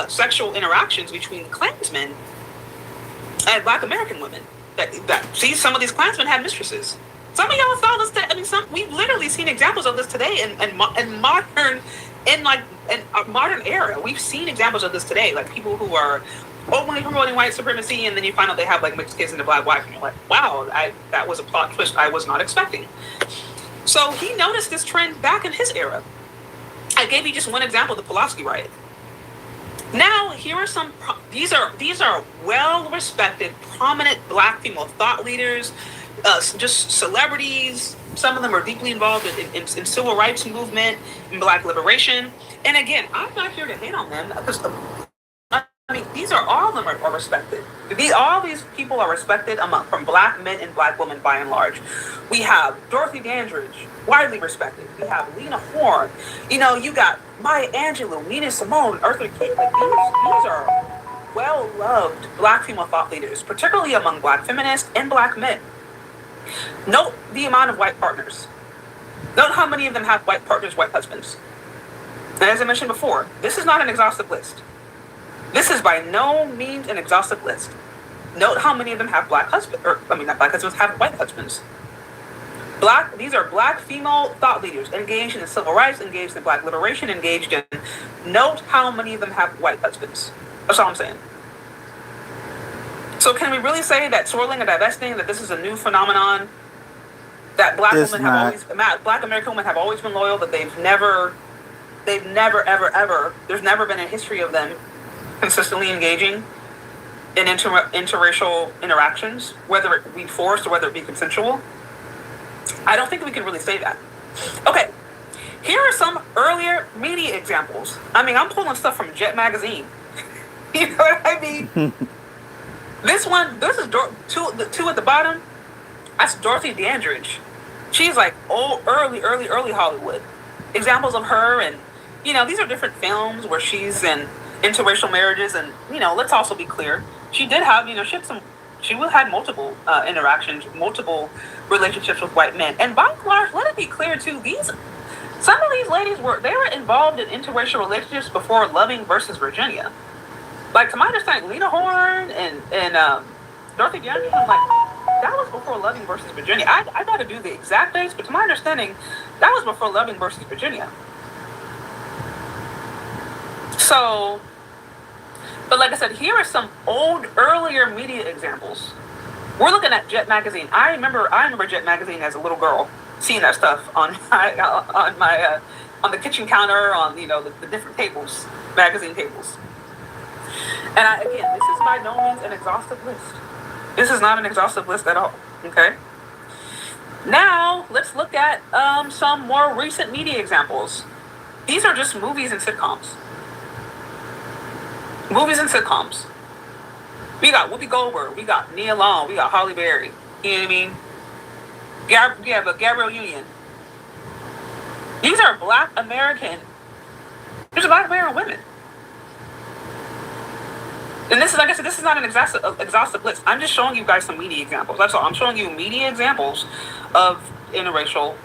sexual interactions between Klansmen and Black American women. See, some of these Klansmen had mistresses. Some of y'all saw this. We've literally seen examples of this today in modern era. We've seen examples of this today, like people who are openly promoting white supremacy, and then you find out they have like mixed kids and a black wife, and you're like, wow, that was a plot twist I was not expecting. So he noticed this trend back in his era. I gave you just one example, the Pulaski riot. Now, here are some. These are well-respected, prominent Black female thought leaders, just celebrities. Some of them are deeply involved in civil rights movement, in Black liberation. And again, I'm not here to hate on them because all of them are respected. All these people are respected from Black men and Black women by and large. We have Dorothy Dandridge, widely respected. We have Lena Horne. You got Maya Angelou, Nina Simone, Eartha Kitt. Like these are well-loved Black female thought leaders, particularly among Black feminists and Black men. Note the amount of white partners. Note how many of them have white partners, white husbands. And as I mentioned before, this is not an exhaustive list. This is by no means an exhaustive list. Note how many of them have not black husbands, have white husbands. These are Black female thought leaders engaged in civil rights, engaged in Black liberation, engaged in. Note how many of them have white husbands. That's all I'm saying. So can we really say that swirling and divesting, that this is a new phenomenon, that Black American women have always been loyal, that they've never, ever, there's never been a history of them consistently engaging in interracial interactions, whether it be forced or whether it be consensual? I don't think we can really say that. Okay, here are some earlier media examples. I'm pulling stuff from Jet Magazine. You know what I mean? This is the two at the bottom. That's Dorothy Dandridge. She's like early Hollywood. Examples of her, and these are different films where she's in interracial marriages, and let's also be clear, she did have she had multiple interactions, multiple relationships with white men, and by and large, let it be clear too, some of these ladies were involved in interracial relationships before Loving versus Virginia. Like, to my understanding, Lena Horne and Dorothy Dandridge, that was before Loving versus Virginia. I got to do the exact dates, but to my understanding, that was before Loving versus Virginia. So, but like I said, here are some earlier media examples. We're looking at Jet Magazine. I remember Jet Magazine as a little girl, seeing that stuff on the kitchen counter, on the different tables, magazine tables. And again, this is by no means an exhaustive list. This is not an exhaustive list at all. Okay. Now let's look at some more recent media examples. These are just movies and sitcoms. Movies and sitcoms. We got Whoopi Goldberg. We got Nia Long. We got Halle Berry. You know what I mean? We have Gabrielle Union. These are Black American. These are Black American women. And this is, like I said, this is not an exhaustive list. I'm just showing you guys some media examples. That's all. I'm showing you media examples of interracial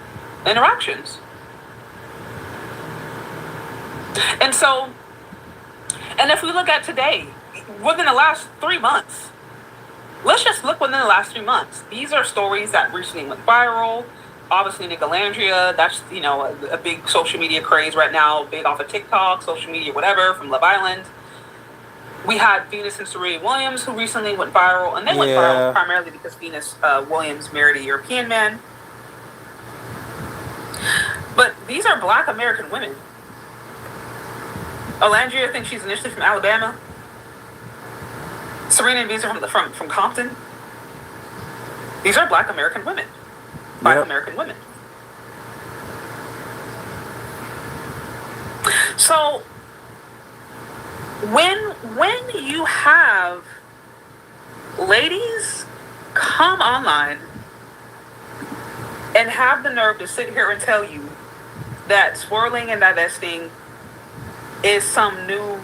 interactions. And so, and if we look at today, within the last 3 months, let's just look within the last 3 months. These are stories that recently went viral. obviously Nicolandria, that's, a big social media craze right now, big off of TikTok, social media, whatever, from Love Island. We had Venus and Serena Williams, who recently went viral, and they went viral primarily because Venus Williams married a European man. But these are Black American women. Olandria, I think she's initially from Alabama. Serena and Venus are from Compton. These are Black American women. Black American women. So when you have ladies come online and have the nerve to sit here and tell you that swirling and divesting is some new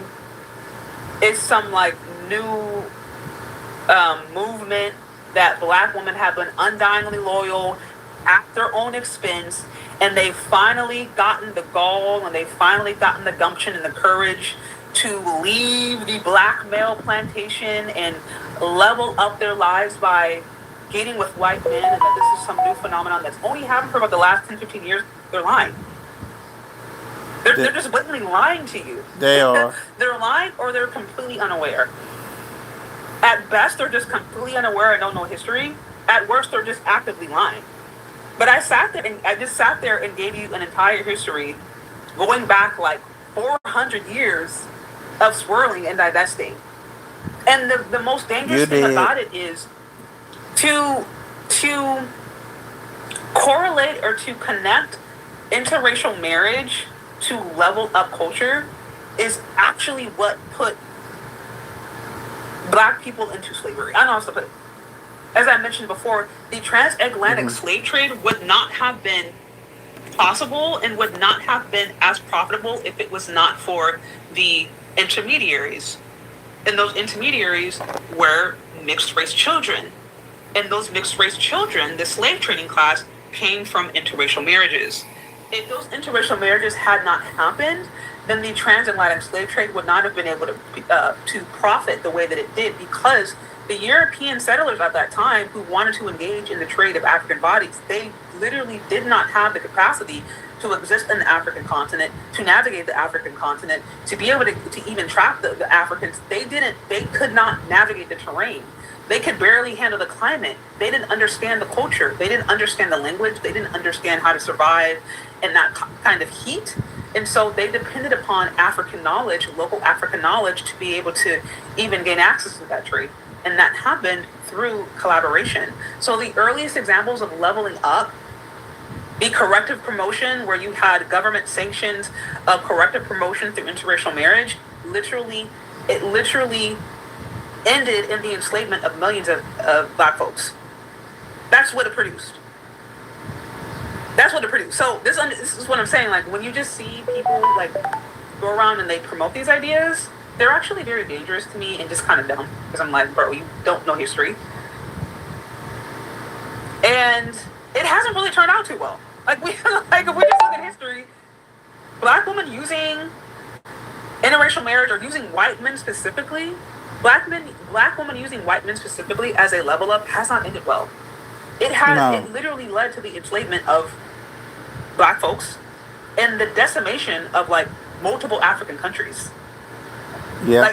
movement that Black women have been undyingly loyal at their own expense, and they've finally gotten the gall and they've finally gotten the gumption and the courage to leave the Black male plantation and level up their lives by getting with white men, and that this is some new phenomenon that's only happened for about the last 10, 15 years, they're lying. They're just blatantly lying to you. They are. They're lying, or they're completely unaware. At best, they're just completely unaware and don't know history. At worst, they're just actively lying. But I just sat there and gave you an entire history going back like 400 years of swirling and divesting. And the most dangerous thing about it is to correlate or to connect interracial marriage to level up culture is actually what put Black people into slavery. I don't know how to put it. As I mentioned before, the transatlantic slave trade would not have been possible and would not have been as profitable if it was not for the intermediaries. And those intermediaries were mixed race children. And those mixed race children, the slave trading class, came from interracial marriages. If those interracial marriages had not happened, then the transatlantic slave trade would not have been able to profit the way that it did, because the European settlers at that time who wanted to engage in the trade of African bodies, they literally did not have the capacity to exist in the African continent, to navigate the African continent, to be able to even trap the Africans. They could not navigate the terrain. They could barely handle the climate. They didn't understand the culture. They didn't understand the language. They didn't understand how to survive in that kind of heat. And so they depended upon African knowledge, local African knowledge, to be able to even gain access to that trade. And that happened through collaboration. So the earliest examples of leveling up, the corrective promotion, where you had government sanctions of corrective promotion through interracial marriage, literally ended in the enslavement of millions of Black folks. That's what it produced. So this is what I'm saying. Like, when you just see people like go around and they promote these ideas, they're actually very dangerous to me and just kind of dumb, because I'm like, bro, you don't know history. And it hasn't really turned out too well. Like, if we just look at history, Black women using interracial marriage, or using white men specifically, Black women using white men specifically as a level up, has not ended well. It literally led to the enslavement of Black folks and the decimation of like multiple African countries. Yeah.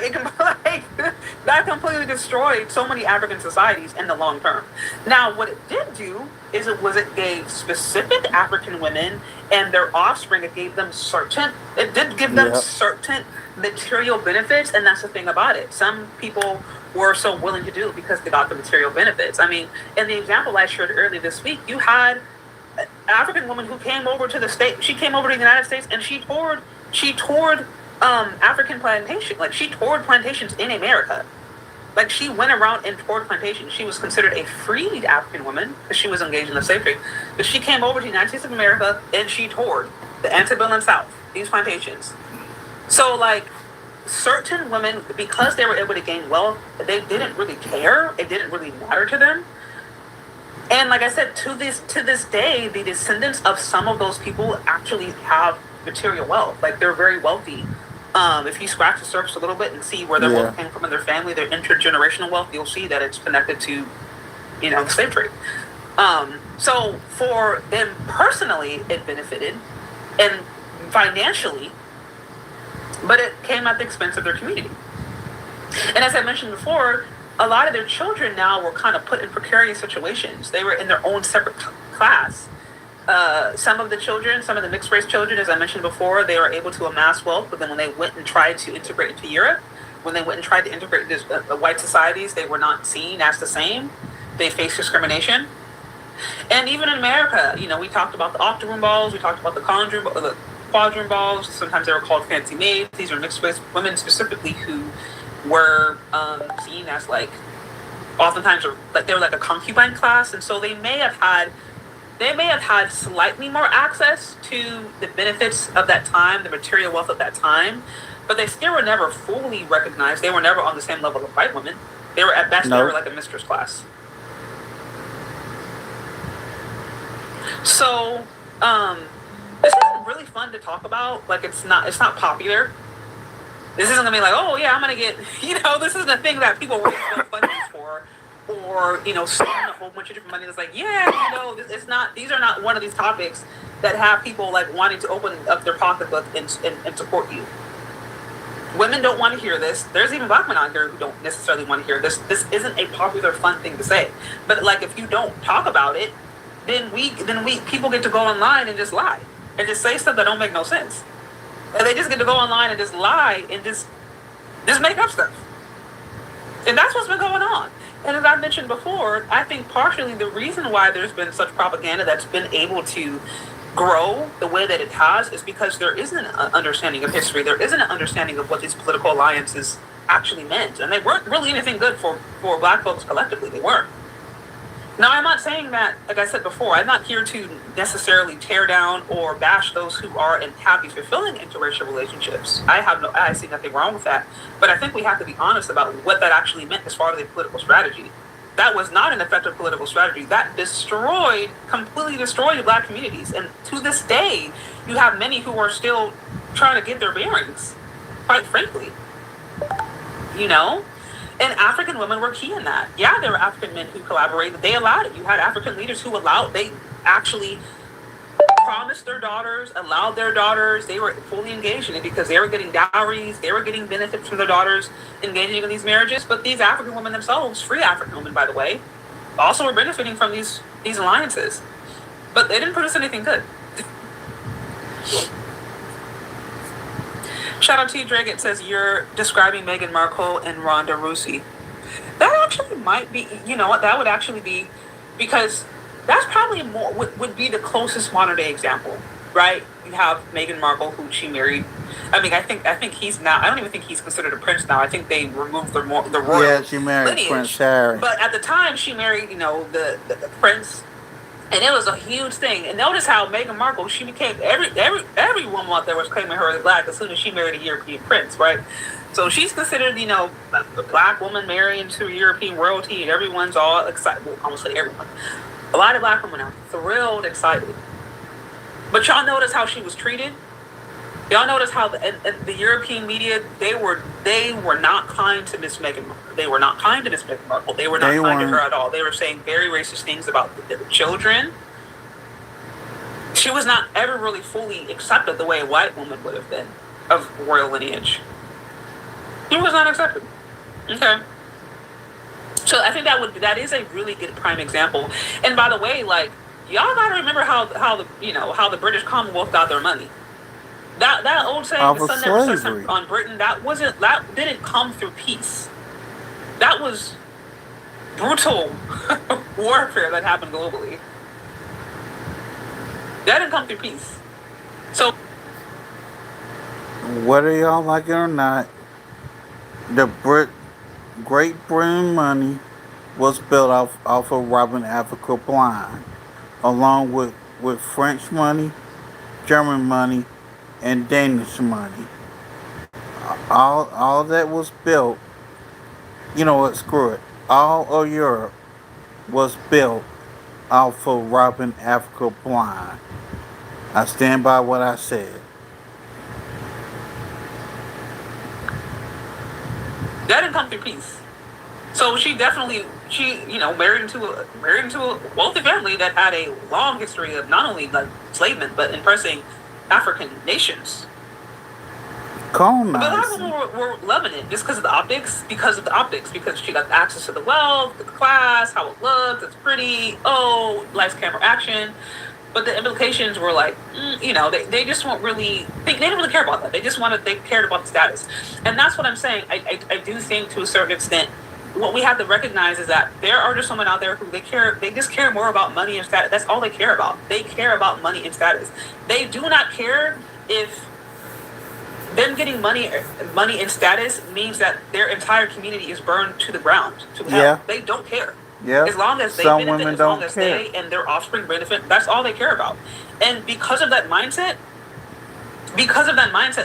That completely destroyed so many African societies in the long term. Now, what it did do is it gave specific African women and their offspring, it did give them certain material benefits, and that's the thing about it. Some people were so willing to do it because they got the material benefits. I mean, in the example I shared earlier this week, you had an African woman who came over to she came over to the United States, and she toured African plantation, like she toured plantations in America. Like, she went around and toured plantations. She was considered a freed African woman because she was engaged in the slave trade. But she came over to the United States of America and she toured the antebellum South, these plantations. So, like, certain women, because they were able to gain wealth, they didn't really care. It didn't really matter to them. And like I said, to this day, the descendants of some of those people actually have material wealth. Like, they're very wealthy. If you scratch the surface a little bit and see where their wealth came from in their family, their intergenerational wealth, you'll see that it's connected to, the slave trade. So for them personally, it benefited, and financially, but it came at the expense of their community. And as I mentioned before, a lot of their children now were kind of put in precarious situations. They were in their own separate class. Some of the children, some of the mixed race children, as I mentioned before, they were able to amass wealth, but then when they went and tried to integrate into Europe, when they went and tried to integrate into white societies, they were not seen as the same. They faced discrimination. And even in America, we talked about the octoroon balls, we talked about the quadroon balls. Sometimes they were called fancy maids. These are mixed race women specifically who were seen as oftentimes they were like a concubine class, and so they may have had slightly more access to the benefits of that time, the material wealth of that time, but they still were never fully recognized. They were never on the same level of white women. They were at best, they were like a mistress class. So, this isn't really fun to talk about. Like, it's not popular. This isn't gonna be like, oh yeah, I'm gonna get, this isn't a thing that people raise funding for, or spend a whole bunch of different money. It's like, yeah, it's not. These are not one of these topics that have people like wanting to open up their pocketbook and support you. Women don't want to hear this. There's even black men out here who don't necessarily want to hear this. This isn't a popular, fun thing to say. But like, if you don't talk about it, then people get to go online and just lie and just say stuff that don't make no sense. And they just get to go online and just lie and just make up stuff. And that's what's been going on. And as I mentioned before, I think partially the reason why there's been such propaganda that's been able to grow the way that it has is because there isn't an understanding of history. There isn't an understanding of what these political alliances actually meant. And they weren't really anything good for black folks collectively. They weren't. Now, I'm not saying that, like I said before, I'm not here to necessarily tear down or bash those who are in happy, fulfilling interracial relationships. I see nothing wrong with that. But I think we have to be honest about what that actually meant as far as a political strategy. That was not an effective political strategy. That completely destroyed black communities. And to this day, you have many who are still trying to get their bearings, quite frankly. And African women were key in that. Yeah, there were African men who collaborated. They allowed it. You had African leaders who they actually promised their daughters, allowed their daughters. They were fully engaged in it because they were getting dowries. They were getting benefits from their daughters engaging in these marriages. But these African women themselves, free African women, by the way, also were benefiting from these alliances. But they didn't produce anything good. Shout out to you, Drake. It says you're describing Meghan Markle and Rhonda Rousey. That actually might be, that would actually be, because that's probably would be the closest modern day example, right? You have Meghan Markle, who she married. I mean, I think he's now. I don't even think he's considered a prince now. I think they removed the royal. Yeah, she married lineage. Prince Harry. But at the time, she married, the prince. And it was a huge thing. And notice how Meghan Markle, she became every woman out there was claiming her as black as soon as she married a European prince, right? So she's considered, a black woman marrying to European royalty, and everyone's all excited. Well, I won't say everyone. A lot of black women are thrilled, excited. But y'all notice how she was treated? Y'all notice how the European media, they were not kind to Miss Meghan Markle. They were not kind to Miss Meghan Markle. They were not kind to her at all. They were saying very racist things about the children. She was not ever really fully accepted the way a white woman would have been of royal lineage. She was not accepted. Okay. So I think that is a really good prime example. And by the way, like, y'all gotta remember how the British Commonwealth got their money. That old saying, the sun never sets on Britain, that didn't come through peace. That was brutal warfare that happened globally. That didn't come through peace. So, whether y'all like it or not, the Great Britain money was built off of robbing Africa blind, along with French money, German money, and Danish money. All that was built, screw it. All of Europe was built off of robbing Africa blind. I stand by what I said. That didn't come through peace. So she definitely she, married into a wealthy family that had a long history of not only like enslavement but impressing African nations. But a lot of people Colonizing. were loving it just because of the optics, because she got access to the wealth, the class, how it looked, it's pretty, oh, lights, camera, action. But the implications were like, they just weren't really, they didn't really care about that. They cared about the status. And that's what I'm saying. I do think to a certain extent, what we have to recognize is that there are just someone out there who they just care more about money and status. That's all they care about. They care about money and status. They do not care if them getting money and status means that their entire community is burned to the ground, to hell. Yeah, They don't care. yeah. As long as they Some benefit, women as long don't as care. they and their offspring benefit, that's all they care about. And because of that mindset,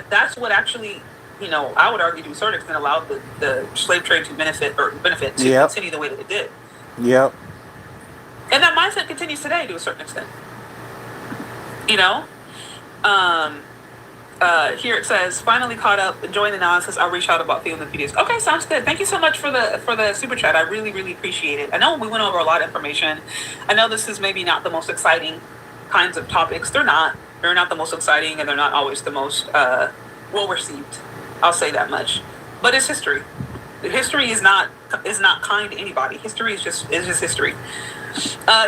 that's what actually, I would argue to a certain extent allowed the slave trade to benefit to Yep, continue the way that it did. yep. And that mindset continues today to a certain extent. You know? Um, here it says, finally caught up, enjoying the analysis. I'll reach out about filming the videos. Okay, sounds good. Thank you so much for the super chat. I really, really appreciate it. I know we went over a lot of information. I know this is maybe not the most exciting kinds of topics. They're not. They're not the most exciting, and they're not always the most well received. I'll say that much. But it's history. History is not kind to anybody. History is just history.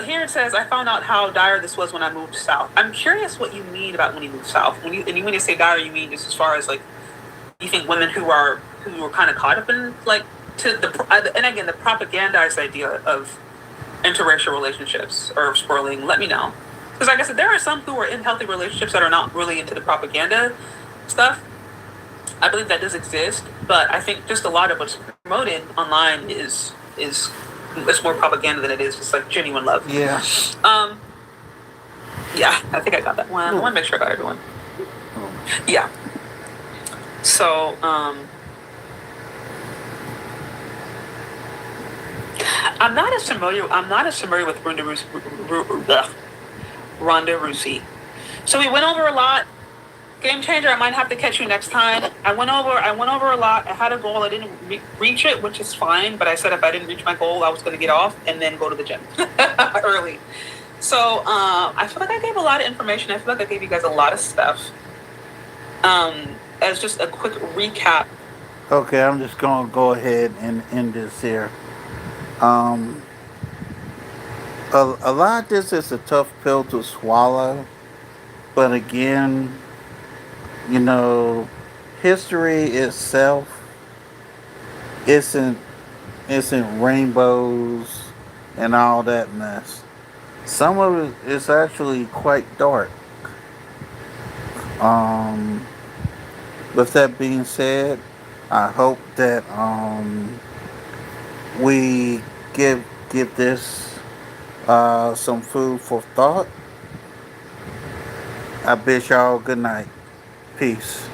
Here it says, I found out how dire this was when I moved south. I'm curious what you mean about when you moved south. When you say dire, you mean just as far as like you think women who are kind of caught up in like to the and again the propagandized idea of interracial relationships or spoiling. Let me know, because like I said, there are some who are in healthy relationships that are not really into the propaganda stuff. I believe that does exist, but I think just a lot of what's promoted online is it's more propaganda than it is just like genuine love. Yeah. Um, yeah, I think I got that one. I want to make sure I got everyone. Yeah. So, I'm not as familiar with Ronda Rousey. So we went over a lot. Game changer. I might have to catch you next time. I went over a lot. I had a goal. I didn't reach it, which is fine. But I said if I didn't reach my goal, I was going to get off and then go to the gym early. So I feel like I gave a lot of information. I feel like I gave you guys a lot of stuff. As just a quick recap. Okay, I'm just gonna go ahead and end this here. Um, a lot of this is a tough pill to swallow, but again, you know, history itself isn't isn't rainbows and all that mess. Some of it is actually quite dark. Um, with that being said, I hope that we give this some food for thought. I bid y'all good night. Peace.